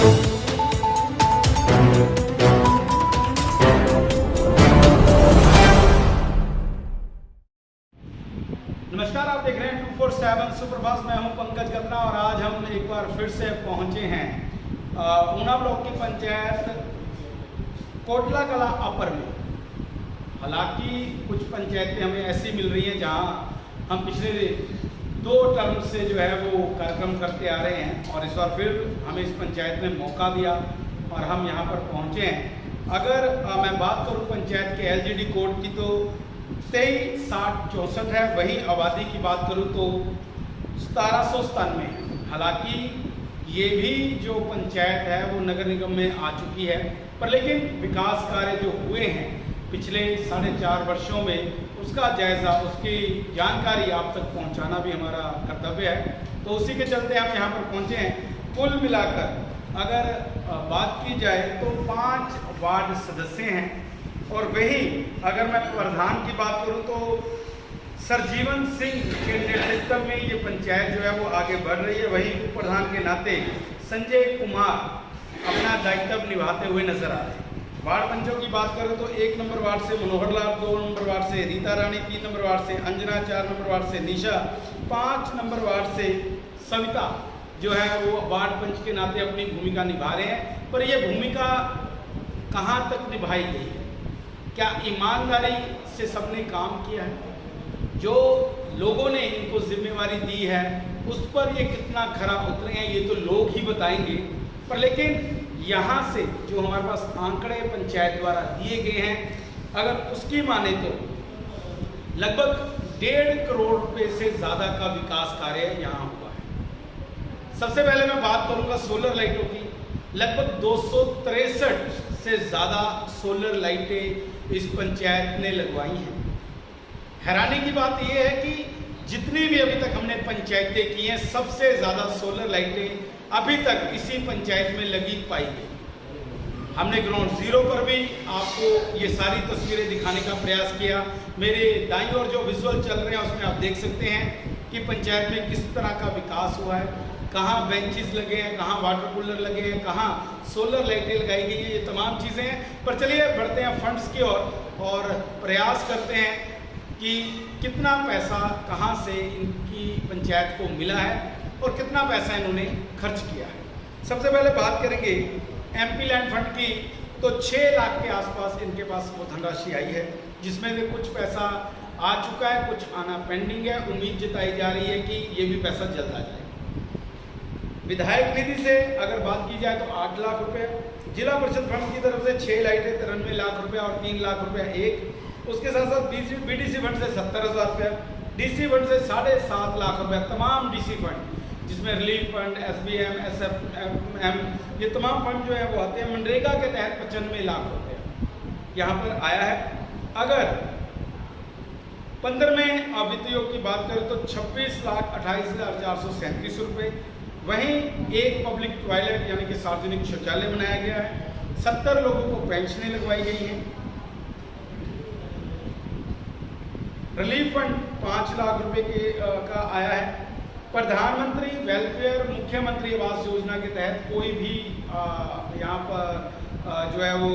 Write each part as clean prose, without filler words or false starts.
नमस्कार, आप देख रहे हैं 247 सुपरफास्ट। मैं हूं पंकज गन्ना और आज हम एक बार फिर से पहुंचे हैं ऊना ब्लॉक की पंचायत कोटला कला अपर में। हालांकि कुछ पंचायतें हमें ऐसी मिल रही हैं जहां हम पिछले 2 टर्म से जो है वो कार्यक्रम करते आ रहे हैं और इस बार फिर हमें इस पंचायत ने मौका दिया और हम यहाँ पर पहुँचे हैं। अगर मैं बात करूँ पंचायत के LGD कोड की तो 236064 है। वही आबादी की बात करूं तो 1797 है। हालांकि ये भी जो पंचायत है वो नगर निगम में आ चुकी है, पर लेकिन विकास कार्य जो हुए हैं पिछले 4.5 वर्षों में उसका जायज़ा, उसकी जानकारी आप तक पहुंचाना भी हमारा कर्तव्य है। तो उसी के चलते हम यहाँ पर पहुँचे हैं। कुल मिलाकर अगर बात की जाए तो 5 वार्ड सदस्य हैं और वही अगर मैं प्रधान की बात करूं तो सरजीवन सिंह के नेतृत्व में ये पंचायत जो है वो आगे बढ़ रही है। वही उप प्रधान के नाते संजय कुमार अपना दायित्व निभाते हुए नजर आ रहे हैं। वार्ड पंचों की बात करूं तो 1 नंबर वार्ड से मनोहर लाल, 2 नंबर वार्ड से रीता रानी, 3 नंबर वार्ड से अंजना, 4 नंबर वार्ड से निशा, 5 नंबर वार्ड से सविता जो है वो वार्ड पंच के नाते अपनी भूमिका निभा रहे हैं। पर यह भूमिका कहाँ तक निभाई गई है? क्या ईमानदारी से सबने काम किया है? जो लोगों ने इनको जिम्मेवारी दी है उस पर ये कितना खरा उतरे हैं ये तो लोग ही बताएंगे। पर लेकिन यहाँ से जो हमारे पास आंकड़े पंचायत द्वारा दिए गए हैं, अगर उसकी माने तो लगभग 1.5 करोड़ रुपए से ज़्यादा का विकास कार्य यहाँ हुआ है। सबसे पहले मैं बात करूँगा सोलर लाइटों की। लगभग 263 से ज़्यादा सोलर लाइटें इस पंचायत ने लगवाई हैं। हैरानी की बात यह है कि जितनी भी अभी तक हमने पंचायतें की हैं सबसे ज़्यादा सोलर लाइटें अभी तक इसी पंचायत में लगी पाई गई। हमने ग्राउंड जीरो पर भी आपको ये सारी तस्वीरें दिखाने का प्रयास किया। मेरे दाईं ओर जो विजुअल चल रहे हैं उसमें आप देख सकते हैं कि पंचायत में किस तरह का विकास हुआ है, कहाँ बेंचेस लगे हैं, कहाँ वाटर कूलर लगे हैं, कहाँ सोलर लाइटें लगाई गई हैं। ये तमाम चीज़ें हैं। पर चलिए बढ़ते हैं फंड्स की ओर और प्रयास करते हैं कि कितना पैसा कहाँ से इनकी पंचायत को मिला है और कितना पैसा इन्होंने खर्च किया है। सबसे पहले बात करेंगे MP लैंड फंड की तो 6 लाख के आसपास इनके पास वो धनराशि आई है, जिसमें से कुछ पैसा आ चुका है, कुछ आना पेंडिंग है। उम्मीद जताई जा रही है कि ये भी पैसा जल्द आ जाए। विधायक निधि से अगर बात की जाए तो 8 लाख रुपए, जिला परिषद फंड की तरफ से 6 लाइटें 93 लाख रुपए और 3 लाख रुपए एक। उसके साथ साथ BDC फंड से 70,000 रुपये, DC फंड से 7.5 लाख रुपए। तमाम DC फंड जिसमें रिलीफ फंड, SBM, SFM ये तमाम फंड जो है वो आते हैं। मनरेगा के तहत 95 लाख रुपये यहाँ पर आया है। अगर 15वें वित्त योग की बात करें तो 26,28,437 रुपये। वहीं एक पब्लिक टॉयलेट यानी कि सार्वजनिक शौचालय बनाया गया है। 70 लोगों को पेंशनें लगवाई गई हैं। रिलीफ फंड 5 लाख रुपए का आया है। प्रधानमंत्री वेलफेयर मुख्यमंत्री आवास योजना के तहत कोई भी यहाँ पर जो है वो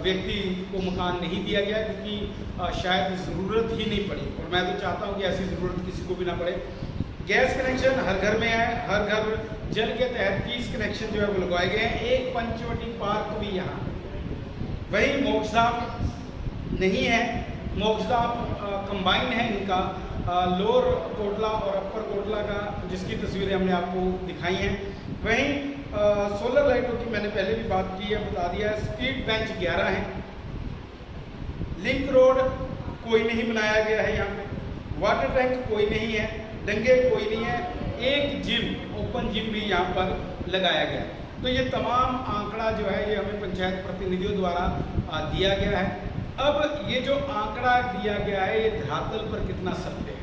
व्यक्ति को मकान नहीं दिया गया, क्योंकि शायद ज़रूरत ही नहीं पड़ी और मैं तो चाहता हूँ कि ऐसी ज़रूरत किसी को भी ना पड़े। गैस कनेक्शन हर घर में है। हर घर जल के तहत 30 कनेक्शन जो है वो लगवाए गए हैं। एक पंचवटी पार्क भी यहाँ। वही मोक्षधाम नहीं है, मोक्षधाम कंबाइन है इनका, लोअर कोटला और अपर कोटला का, जिसकी तस्वीरें हमने आपको दिखाई हैं। वहीं सोलर लाइटों की मैंने पहले भी बात की है, बता दिया है। स्ट्रीट बेंच 11 हैं। लिंक रोड कोई नहीं बनाया गया है यहाँ पे। वाटर टैंक कोई नहीं है। डंगे कोई नहीं है। एक जिम, ओपन जिम भी यहाँ पर लगाया गया है। तो ये तमाम आंकड़ा जो है ये हमें पंचायत प्रतिनिधियों द्वारा दिया गया है। अब ये जो आंकड़ा दिया गया है ये धरातल पर कितना सत्य है?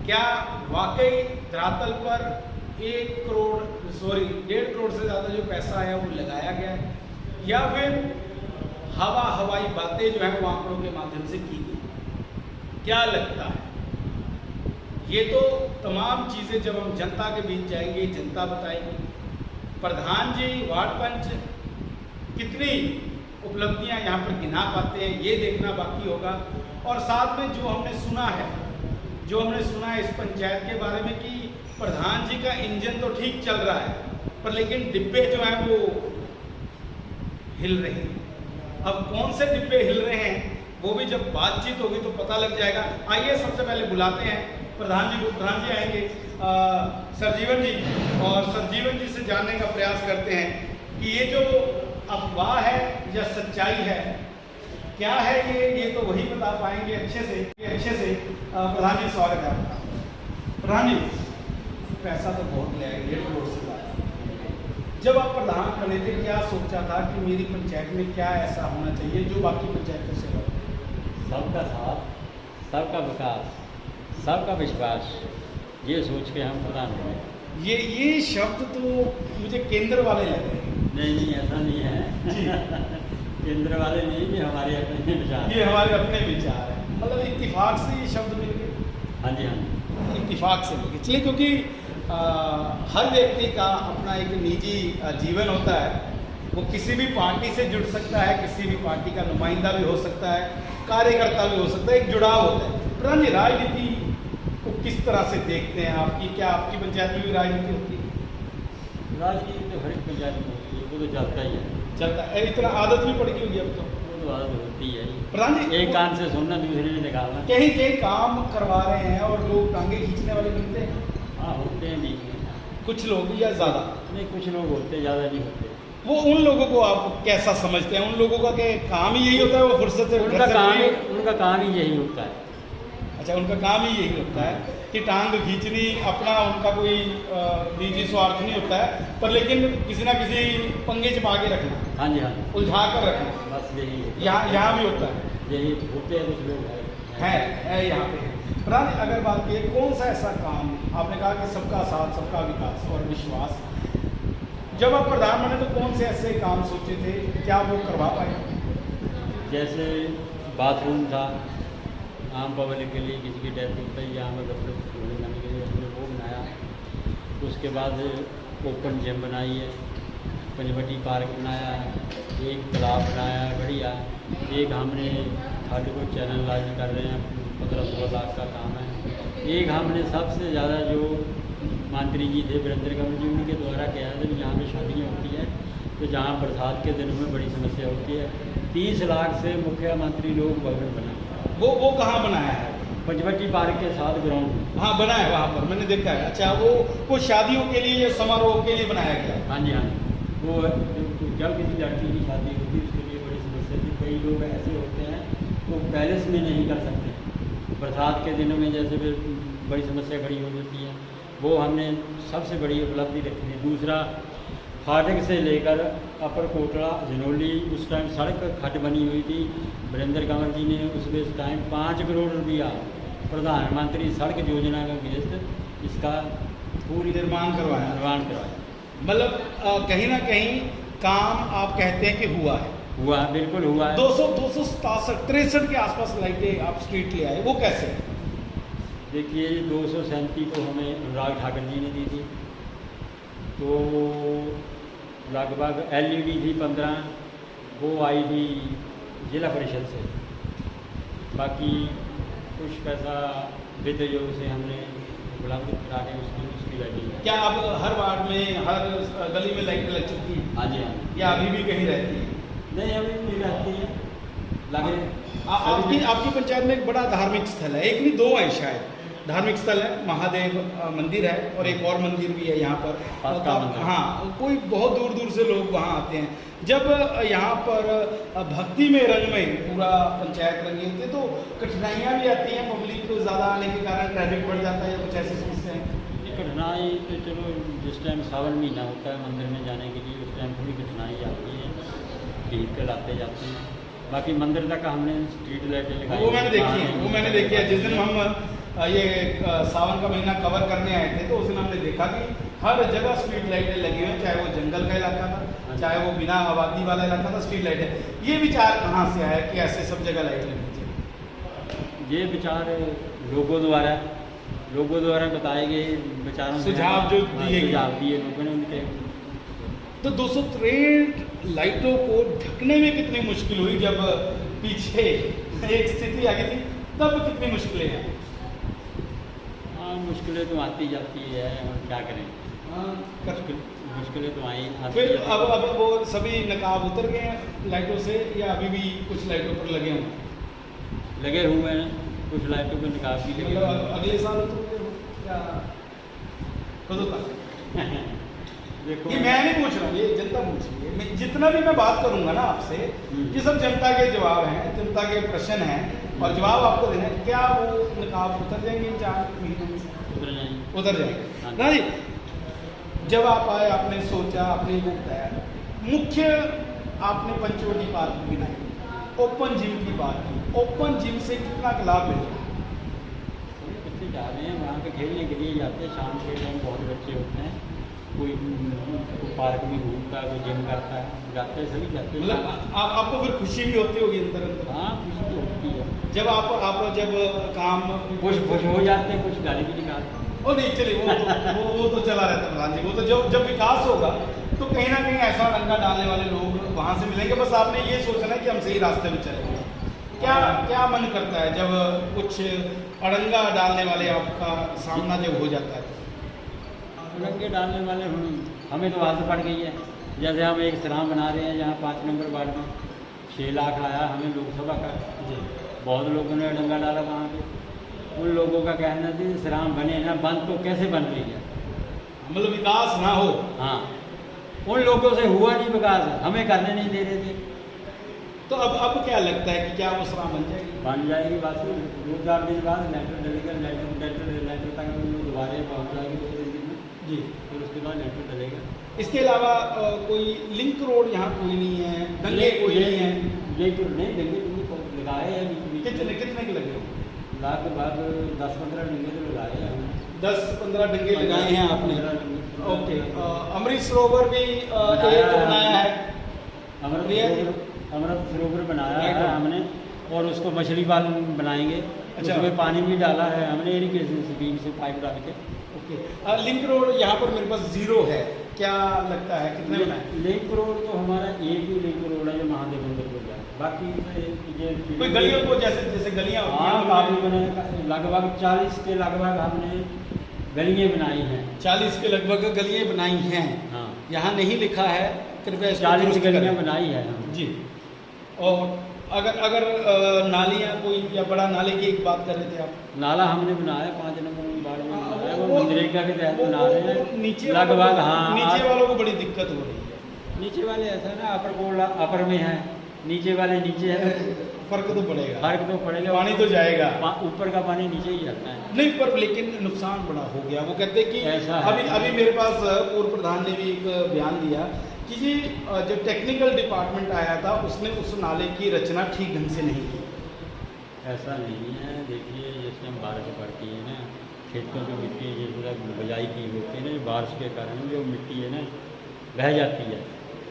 क्या वाकई धरातल पर 1.5 करोड़ से ज़्यादा जो पैसा है वो लगाया गया है, या फिर हवाई बातें जो है वो आंकड़ों के माध्यम से की गई? क्या लगता है? ये तो तमाम चीज़ें जब हम जनता के बीच जाएंगे जनता बताएगी। प्रधान जी वार्ड पंच कितनी उपलब्धियां यहाँ पर गिना पाते हैं, ये देखना बाकी होगा। और साथ में जो हमने सुना है इस पंचायत के बारे में कि प्रधान जी का इंजन तो ठीक चल रहा है, पर लेकिन डिब्बे जो हैं वो हिल रहे हैं। अब कौन से डिब्बे हिल रहे हैं वो भी जब बातचीत होगी तो पता लग जाएगा। आइए सबसे पहले बुलाते हैं प्रधान जी को। प्रधान जी आएंगे, सरजीवन जी, और सरजीवन जी से जानने का प्रयास करते हैं कि ये जो अफवाह है या सच्चाई है, क्या है ये तो वही बता पाएंगे अच्छे से। प्रधान जी स्वागत है आपका। प्रधान जी, पैसा तो बहुत ले आए, 1.5 करोड़ से ज़्यादा। जब आप प्रधान बने थे क्या सोचा था कि मेरी पंचायत में क्या ऐसा होना चाहिए जो बाकी पंचायतों से हो? सबका साथ, सबका विकास, सबका विश्वास, ये सोच के हम प्रधान बने। ये शब्द तो मुझे केंद्र वाले लग रहे हैं। नहीं, ऐसा नहीं है। केंद्र वाले नहीं, ये हमारे अपने विचार, ये हमारे अपने विचार है। मतलब इत्तेफाक से ये शब्द मिल गए। हाँ जी, हाँ जी, इत्तेफाक से मिल गए। चलिए, क्योंकि हर व्यक्ति का अपना एक निजी जीवन होता है। वो किसी भी पार्टी से जुड़ सकता है, किसी भी पार्टी का नुमाइंदा भी हो सकता है, कार्यकर्ता भी हो सकता है, एक जुड़ाव होता है। प्रधान जी, राजनीति को किस तरह से देखते हैं आपकी? क्या आपकी पंचायत में भी राजनीति होती है? राजनीति तो हर एक पंचायत में होती है, वो तो चलता ही है। चलता है, इतना आदत भी पड़ गई होगी अब तो। वो तो आदत होती है। प्रधान जी, एक कान से सुनना, दूसरे ने निकालना। कहीं काम करवा रहे हैं और लोग टांगे खींचने वाले मिलते हैं। हाँ, होते हैं बीच में कुछ लोग या ज़्यादा? नहीं, कुछ लोग होते, ज़्यादा नहीं होते। वो उन लोगों को आप कैसा समझते हैं? उन लोगों का काम ही यही होता है, वो फुर्सत से उनका काम ही यही होता है। अच्छा, उनका काम ही यही होता है कि टांग खींचनी, अपना उनका कोई निजी स्वार्थ नहीं होता है, पर लेकिन किसी ना किसी पंगे छिपा के रखना। हाँ जी, हाँ, उलझा कर रखना, बस यही यहाँ भी होता है। यही होते हैं कुछ लोग है यहाँ पे। प्रधान, अगर बात की कौन सा ऐसा काम, आपने कहा कि सबका साथ, सबका विकास और विश्वास, जब आप प्रधान बने तो कौन से ऐसे काम सोचे थे, क्या वो करवा पाए? जैसे बाथरूम था आम पब्लिक के लिए, किसी की डेथ होता है यहाँ पर कपड़े बनाने के लिए हमने वो बनाया। उसके बाद ओपन जिम बनाई है, पंचवटी पार्क बनाया है, एक तालाब बनाया है बढ़िया। एक हमने खाली को चैनल लॉन्च कर रहे हैं, 15-16 लाख का काम है। एक हमने सबसे ज़्यादा जो मंत्री जी थे वीरेंद्र कंवर जी, उनके द्वारा किया था। जहाँ पे शादियाँ होती हैं तो जहाँ बरसात के दिनों में बड़ी समस्या होती है, 30 लाख से मुख्यमंत्री लोग भवन बनाए। वो कहाँ बनाया है? पंचवटी पार्क के साथ ग्राउंड। हाँ, बना है वहाँ पर, मैंने देखा है। अच्छा, वो शादियों के लिए या समारोह के लिए बनाया गया? हाँ जी, हाँ जी। वो जब किसी लड़की की शादी होती है उसके लिए बड़ी समस्या थी। कई लोग ऐसे होते हैं वो पैलेस में नहीं कर सकते, बरसात के दिनों में जैसे फिर बड़ी समस्या खड़ी हो जाती है। वो हमने सबसे बड़ी उपलब्धि रखी है। दूसरा, फाटक से लेकर अपर कोटड़ा जनोली, उस टाइम सड़क खट बनी हुई थी। वीरेंद्र कंवर जी ने उस टाइम 5 करोड़ रुपया प्रधानमंत्री सड़क योजना का बेस्ड इसका पूरी निर्माण करवाया। मतलब कहीं ना कहीं काम आप कहते हैं कि हुआ है। बिल्कुल हुआ है। 267 के आसपास लाइटें आप स्ट्रीट ले आए, वो कैसे? देखिए, 237 तो हमें अनुराग ठाकुर जी ने दी थी, तो लगभग LED थी 15, वो आई थी जिला परिषद से। बाकी कुछ पैसा वित्त योग से हमने उपलब्ध करा के उसकी लाइटिंग। क्या अब हर वार्ड में, हर गली में लाइटें लग चुकी हैं? हाँ जी, हाँ। या अभी भी कहीं रहती है? नहीं, अभी नहीं रहती है, लगे। आपकी पंचायत में एक बड़ा धार्मिक स्थल है, एक नहीं दो है शायद। धार्मिक स्थल है, महादेव मंदिर है और एक और मंदिर भी है यहाँ पर। हाँ, कोई बहुत दूर दूर से लोग वहाँ आते हैं। जब यहाँ पर भक्ति में रंग में पूरा पंचायत रंगी होती है तो कठिनाइयाँ भी आती हैं, पब्लिक को ज़्यादा आने के कारण ट्रैफिक बढ़ जाता है या कुछ ऐसी समस्याएँ? कठिनाई तो चलो, जिस टाइम सावन महीना होता है मंदिर में जाने के लिए, उस टाइम थोड़ी कठिनाई आती है, व्हीकल आते जाते हैं। बाकी मंदिर तक हमने स्ट्रीट लाइटें लगाई, वो मैंने देखी है। जिस दिन हम ये सावन का महीना कवर करने आए थे तो उस दिन हमने देखा कि हर जगह स्ट्रीट लाइटें लगी हुई हैं, चाहे वो जंगल का इलाका था, चाहे वो बिना आबादी वाला इलाका था, स्ट्रीट लाइटें। ये विचार कहाँ से आया कि ऐसे सब जगह लाइट लगनी चाहिए? ये विचार लोगों द्वारा बताए गए विचारों, सुझाव जो दिए लोगों ने, उनके तो 263 लाइटों को ढकने में कितनी मुश्किल हुई जब पीछे एक स्थिति आ गई थी, तब कितनी मुश्किलें हैं? हाँ, मुश्किलें तो आती जाती है, और क्या करें। हाँ, मुश्किलें तो आई आती फिर जाती हैं। अब वो सभी नकाब उतर गए हैं लाइटों से, या अभी भी कुछ लाइटों पर लगे हुए हैं? लगे हुए हैं, कुछ लाइटों के निकाल भी लगे हुए हैं। अगले साल उतरोगे हो क्या? खुद होता देखो, ये मैं नहीं पूछ रहा हूँ, ये जनता पूछ रही है। मैं जितना भी मैं बात करूंगा ना आपसे, ये सब जनता के जवाब हैं, जनता के प्रश्न हैं, और जवाब आपको देना है। क्या वो नकाब उतर जाएंगे इन 4 महीनों में? उतर जाएंगे। उतर जाएंगे ना जी। जब आप आए, आपने सोचा, आपने वो बताया, मुख्य आपने पंचवटी पार्क बनाई, ओपन जिम की बात की। ओपन जिम से कितना लाभ मिल रहा है? सभी बच्चे जा रहे हैं वहाँ पे खेलने के लिए जाते हैं। शाम के टाइम बहुत बच्चे होते हैं, कोई पार्क में घूमता है, कोई जिम करता है, जाते हैं, सभी जाते हैं। मतलब आपको फिर खुशी भी होती होगी अंदर अंदर? हाँ, खुशी तो होती है। जब आप जब काम खुश हो जाते हैं, कुछ गाली भी निकालते हैं। वो नहीं, चलिए वो तो चला रहता है प्रधान जी। वो तो जब विकास होगा तो कहीं ना कहीं ऐसा डंका डालने वाले लोग वहाँ से मिलेंगे। बस आपने ये सोचना है कि हम सही रास्ते में चलेंगे। क्या मन करता है जब कुछ अड़ंगा डालने वाले आपका सामना जब हो जाता है? अड़ंगे डालने वाले हमें तो आदत पड़ गई है। जैसे हम एक सराम बना रहे हैं, जहाँ 5 नंबर वार्ड में 6 लाख आया हमें लोकसभा का। बहुत लोगों ने अड़ंगा डाला वहाँ पे। उन लोगों का कहना था सराम बने ना, बंद तो कैसे बन रही है, मतलब विकास ना हो। हाँ, उन लोगों से हुआ नहीं विकास, हमें करने नहीं दे रहे थे। तो अब क्या लगता है कि क्या वो सराम बन जाएगी? बन जाएगी बात। 2-4 दिन बाद लेटर डलेगा, लेटर तक दोबारा पहुँच जाएगी 2 दिन में जी। फिर उसके बाद लेटर डलेगा। इसके अलावा कोई लिंक रोड यहाँ कोई नहीं है, डंगे कोई नहीं है? लिंक नहीं, डंगे लगाए हैं। कितने के लगे? लगभग 10-15 डंगे तो लगाए हैं हमने। 10-15 डंगे लगाए हैं आपने? 15 डंगे। ओके। अमृत सरोवर भी एक बनाया है? अमृत सरोवर बनाया है हमने, और उसको मछली पालन बनाएंगे। अच्छा। उसमें पानी भी डाला है हमने, इरिगेशन स्कीम से पाइप डाल के। ओके। लिंक रोड यहाँ पर मेरे पास 0 है, क्या लगता है कितने बनाए? लिंक रोड तो हमारा एक ही लिंक रोड है जो महादेव मंदिर को जाए। बाकी कोई गलियों को जैसे गलियाँ होती हैं, हाँ, काफ़ी बने। लगभग 40 के लगभग हमने गलियाँ बनाई हैं। 40 के लगभग गलियाँ बनाई हैं। हाँ, यहाँ नहीं लिखा है, कृपया इसको 40 दुरुस्त गलियाँ करें। बनाई है हमने। जी। और अगर नालियाँ कोई, या बड़ा नाले की एक बात कर रहे थे आप? नाला हमने बनाया 5 नंबर वार्ड में बनाया, वो वो- मनरेगा के तहत बना रहे हैं। नीचे लगभग हाँ, नीचे वालों को बड़ी दिक्कत हो रही है। नीचे वाले ऐसा ना, अपर में है, नीचे वाले नीचे है, फर्क तो पड़ेगा, फर्क तो पड़ेगा। पानी तो जाएगा, ऊपर का पानी नीचे ही जाता है। नहीं पर लेकिन नुकसान बड़ा हो गया। वो कहते हैं कि ऐसा है। अभी मेरे पास पूर्व प्रधान ने भी एक बयान दिया कि जी जब टेक्निकल डिपार्टमेंट आया था उसने उस नाले की रचना ठीक ढंग से नहीं की। ऐसा नहीं है। देखिए, जैसे हम बारिश पड़ती है ना, खेतों की मिट्टी जैसे बिजाई की होती है ना, बारिश के कारण जो मिट्टी है ना बह जाती है,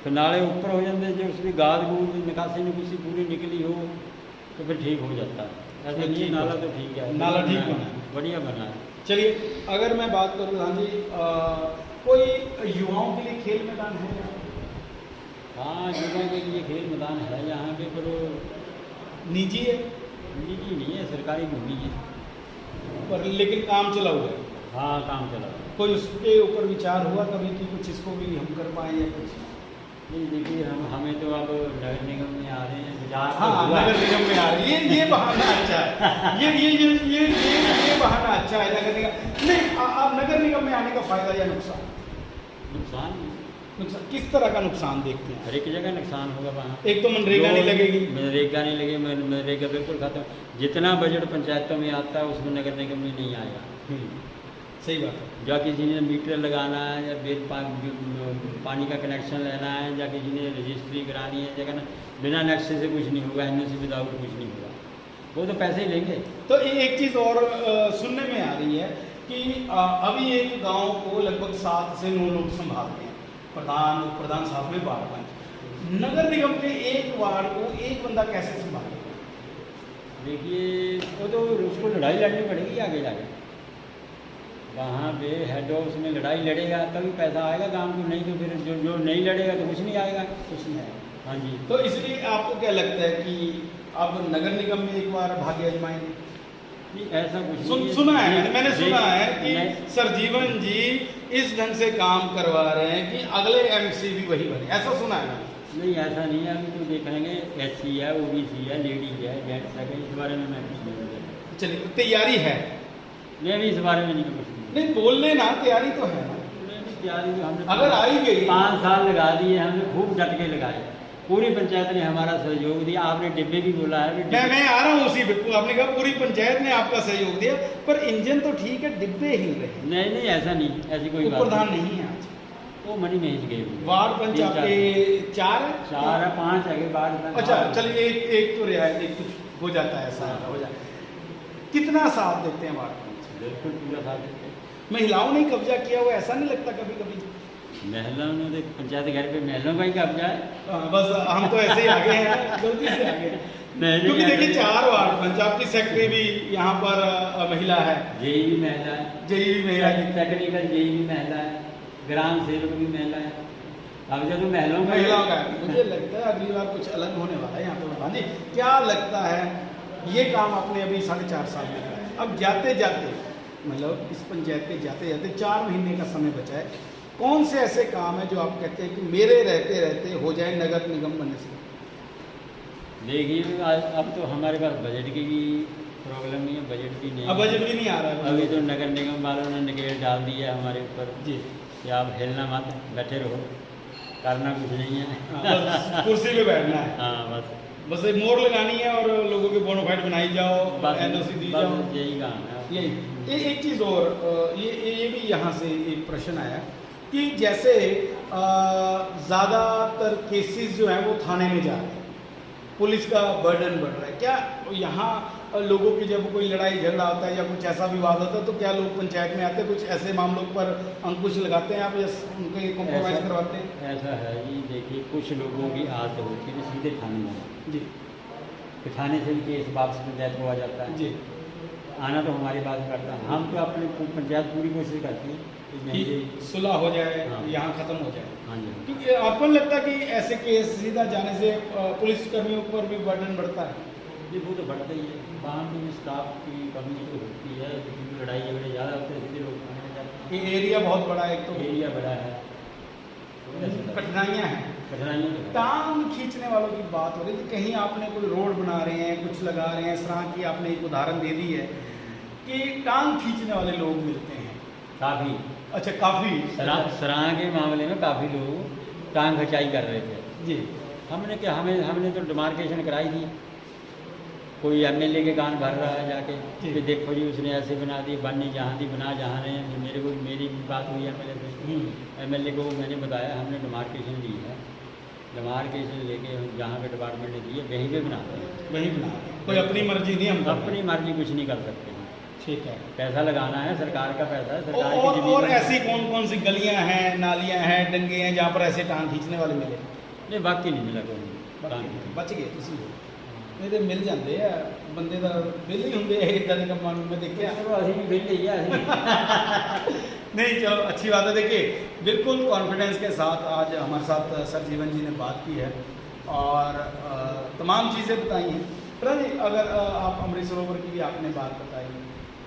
तो नाले ऊपर हो जाते हैं। जब उसकी गाद गूद निकासी निकासी पूरी निकली हो तो फिर ठीक हो जाता है। ऐसा नहीं, नाला तो ठीक है, नाला ठीक बना है, बढ़िया बना है। चलिए, अगर मैं बात करूँ प्रधान जी, कोई युवाओं के लिए खेल मैदान है? हाँ, युवाओं के लिए खेल मैदान है यहाँ पे, पर वो निजी है? निजी नहीं है, सरकारी भूमि है, पर लेकिन काम चला हुआ है। हाँ, काम चला। कोई उसके ऊपर विचार हुआ कभी कि कुछ इसको भी हम कर पाएँ या कुछ? नहीं, देखिए, हमें तो अब नगर निगम में आ रहे हैं, विचार तो हाँ, हुआ है। नगर निगम में आ रही है, ये बहाना अच्छा है। ये बहाना अच्छा है नगर निगम। नहीं, आप नगर निगम में आने का फायदा या नुकसान? नुकसान किस तरह का नुकसान देखते हैं? हर एक जगह नुकसान होगा वहाँ। एक तो मनरेगा नहीं लगेगी। मनरेगा नहीं लगेगी, मनरेगा बिल्कुल खत्म। जितना बजट पंचायतों में आता है उसमें नगर निगम में नहीं आएगा। सही बात है। या किसी ने मीटर लगाना है, या पानी का कनेक्शन लेना है, या किसी ने रजिस्ट्री करानी है, जगह बिना नक्शे से कुछ नहीं होगा, एनओसी विदाउट कुछ नहीं होगा, वो तो पैसे ही लेंगे। तो एक चीज़ और सुनने में आ रही है कि अभी एक गांव को लगभग 7 से 9 लोग संभालते हैं, प्रधान उप प्रधान साथ में वार्ड पंच। नगर निगम के एक वार्ड को एक बंदा कैसे संभालेगा? देखिए, वो तो उसको लड़ाई लड़नी पड़ेगी आगे जाके। वहाँ पे हेड ऑफिस में लड़ाई लड़ेगा तभी पैसा आएगा गांव को, नहीं तो फिर जो नहीं लड़ेगा तो कुछ नहीं आएगा। कुछ नहीं आएगा। हाँ जी। तो इसलिए आपको क्या लगता है कि अब नगर निगम में एक बार भाग्य आजमाएंगे? नहीं, ऐसा कुछ नहीं है। सुना है, मैंने सुना है कि नहीं। सरजीवन जी इस ढंग से काम करवा रहे हैं कि अगले एमसी भी वही बने, ऐसा सुना है मैंने। नहीं, ऐसा नहीं है। अभी तो देखेंगे SC है, OBC है, लेडी है, जेंट्स है, इस बारे में मैं कुछ नहीं बोलूँगा। चलिए, तो तैयारी है? मैं भी इस बारे में नहीं कुछ नहीं, बोल लेना, तैयारी तो है ना। मैं भी तैयारी तो हमने अगर आई गई 5 साल लगा दिए, हमने खूब डट के लगाए, पूरी पंचायत ने हमारा सहयोग दिया। आपने डिब्बे भी बोला है, मैं आ रहा हूँ उसी पे। आपने कहा पूरी पंचायत ने आपका सहयोग दिया, पर इंजन तो ठीक है, डिब्बे हिल रहे हैं। नहीं, ऐसा नहीं, ऐसी कोई बात प्रधान नहीं है आज, वो मनी नहीं गए। वार्ड पंच आपके 4 है 5 है वार्ड। अच्छा, चलिए एक तो रियायत, एक कुछ हो जाता है, ऐसा हो जाता है। कितना साथ देते हैं वार्ड पंच? बिल्कुल पूरा साथ देते हैं। महिलाओं ने कब्जा किया हुआ, ऐसा नहीं लगता कभी कभी? महिलाओं ने तो पंचायत घर पे महिलाओं का ही कब्जा है। बस हम तो ऐसे ही आगे हैं, गलती से आगे। क्योंकि देखिए 4 वार्ड पंच, आपकी सेक्रेटरी भी यहाँ पर महिला है, जेई भी महिला है, जेई भी महिला है, टेक्निकल जेई भी महिला है, ग्राम सेवक भी महिला है। अब जब तो महिलाओं का है। मुझे लगता है अगली बार कुछ अलग होने वाला है यहाँ पे। प्रधान जी, क्या लगता है, ये काम आपने अभी 4.5 साल में करा है, अब जाते जाते, मतलब इस पंचायत के जाते जाते 4 महीने का समय बचा है, कौन से ऐसे काम है जो आप कहते हैं कि मेरे रहते रहते हो जाए नगर निगम बनने से? देखिए, अब तो हमारे पास बजट की भी प्रॉब्लम नहीं है, बजट भी नहीं, अब बजट भी नहीं आ रहा है। अभी तो नगर निगम वालों ने नकेल डाल दिया है हमारे ऊपर जी कि आप हिलना मत, बैठे रहो, करना कुछ नहीं है। बस कुर्सी पे बैठना है। हाँ, बस एक मोहर लगानी है और लोगों के बोनोफाइड बनाई जाओ, NOC दी जाओ, यही काम है। यही। एक चीज़ और, ये भी यहाँ से एक प्रश्न आया कि जैसे ज़्यादातर केसेस जो हैं वो थाने में जा रहे हैं, पुलिस का बर्डन बढ़ रहा है, क्या यहाँ लोगों की जब कोई लड़ाई झगड़ा होता है या कुछ ऐसा विवाद होता है तो क्या लोग पंचायत में आते हैं, कुछ ऐसे मामलों पर अंकुश लगाते हैं आप या उनके कॉम्प्रोमाइज़ करवाते हैं? ऐसा है जी, देखिए कुछ लोगों की आदत होती है सीधे थाने में जी, तो थाने से भी केस वापस पंचायत को आ जाता है जी। आना तो हमारी बात करता है। हम तो अपनी पंचायत पूरी कोशिश करती है कि सुलह हो जाए, हाँ। यहाँ ख़त्म हो जाए। हाँ जी। क्योंकि आपको नहीं लगता कि ऐसे केस सीधा जाने से पुलिस कर्मियों पर भी बर्डन बढ़ता है? जी, वो तो बढ़ता ही है, वहाँ भी स्टाफ की कमी तो होती है, क्योंकि लड़ाई झगड़े ज़्यादा होते हैं, सीधे लोग थाने में जाते हैं। ये एरिया बहुत बड़ा है, एक तो एरिया बड़ा है, कठिनाइयाँ हैं। कठिनाइयाँ तो है। टांग खींचने वालों की बात हो रही थी, कहीं आपने कोई रोड बना रहे हैं, कुछ लगा रहे हैं, इस तरह की आपने एक उदाहरण दे दी है कि टांग खींचने वाले लोग मिलते हैं काफ़ी। अच्छा, काफ़ी सराह के मामले में काफ़ी लोग टांग खिंचाई कर रहे थे जी। हमने तो डिमार्केशन कराई थी, कोई MLA के कान भर रहा है जाके कि देखो जी उसने ऐसे बना दी, बननी जहाँ दी बना जहाँ रहे हैं। मेरी बात हुई MLA से, MLA को मैंने बताया हमने डिमार्केशन ली है, डिमार्केशन लेके जहाँ पे डिपार्टमेंट ने दी है वहीं पे बनाते हैं, वही बना रहे हैं, कोई अपनी मर्जी नहीं, हम अपनी मर्जी कुछ नहीं कर सकते हैं। ठीक है, पैसा लगाना है, सरकार का पैसा है, सरकार की और ज़मीन है। ऐसी कौन कौन सी गलियां हैं, नालियां हैं, डंगे हैं जहाँ पर ऐसे टांग खींचने वाले मिले? नहीं, बाकी नहीं मिला कोई बच गए ਤੁਸੀਂ नहीं तो मिल जाते हैं, बंदे का बिल ही होंगे इदा के कामों में देखिए। अभी भी बिल ही है नहीं, चलो अच्छी बात है। देखिए, बिल्कुल कॉन्फिडेंस के साथ आज हमारे साथ सरजीवन जी ने बात की है और तमाम चीज़ें बताई हैं। प्रधान जी, अगर आप अमृत सरोवर की भी आपने बात बताई,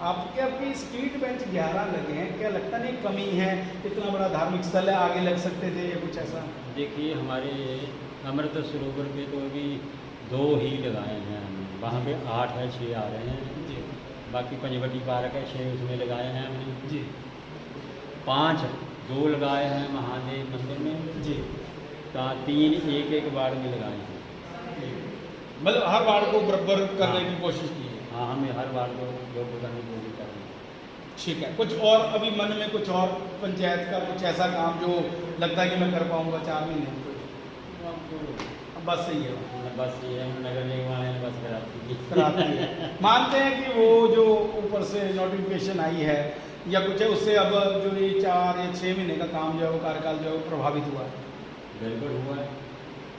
आपकी स्ट्रीट बेंच 11 लगे हैं, क्या लगता नहीं कमी है? इतना बड़ा धार्मिक स्थल है, आगे लग सकते थे या कुछ ऐसा? देखिए, हमारे अमृत सरोवर पे तो अभी 2 ही लगाए हैं हमने, वहाँ पे 8 है, 6 आ रहे हैं जी। बाकी पंचवटी पार्क है, 6 उसमें लगाए हैं हमने जी। 5 2 लगाए हैं महादेव मंदिर में जी। 3 एक वार्ड में लगाए हैं। मतलब हर वार्ड को बराबर करने की कोशिश की है? हाँ, हमें हर वार्ड को बराबर करने की कोशिश कर रहे हैं। ठीक है। कुछ और अभी मन में कुछ और पंचायत का कुछ ऐसा काम जो लगता है कि मैं कर पाऊँगा 4 महीने में? बस सही है, बस ये नगर निगम वाले ने बस कराती है। मानते हैं कि वो जो ऊपर से नोटिफिकेशन आई है या कुछ है, उससे अब जो ये 4 या 6 महीने का काम जो है वो कार्यकाल जो है वो प्रभावित हुआ है? बिल्कुल हुआ है,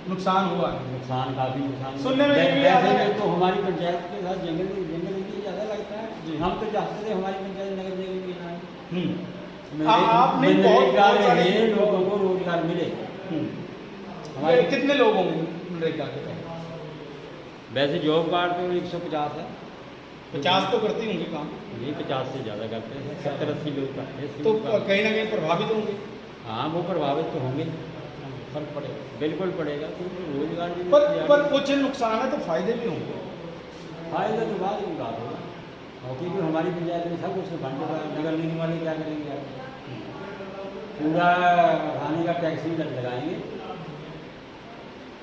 नुकसान हुआ है। नुकसान काफ़ी नुकसान सुनने में ये भी आता है तो हमारी पंचायत के साथ जंगल ज़्यादा लगता है। हम तो चाहते थे हमारी पंचायत नगर निगम की ना, आपने बहुत सारे लोगों को रोजगार मिले। हमारे कितने लोग होंगे मनरेगा के तहत? वैसे जॉब कार्ड तो 150 है। 50 तो करते ही होंगे काम, ये 50 से ज़्यादा करते हैं, 70-80 लोग करते हैं। तो कहीं ना कहीं प्रभावित होंगे। हाँ, वो प्रभावित तो होंगे, फर्क पड़ेगा, बिल्कुल पड़ेगा, क्योंकि रोजगार भी पर कुछ नुकसान है तो फायदे भी होंगे। फायदा तो बाद की बात होगा, क्योंकि हमारी पंचायत में सब कुछ फंड होगा। नगर निगम वाले क्या करेंगे, पूरा खाने का टैक्स भी लगाएंगे,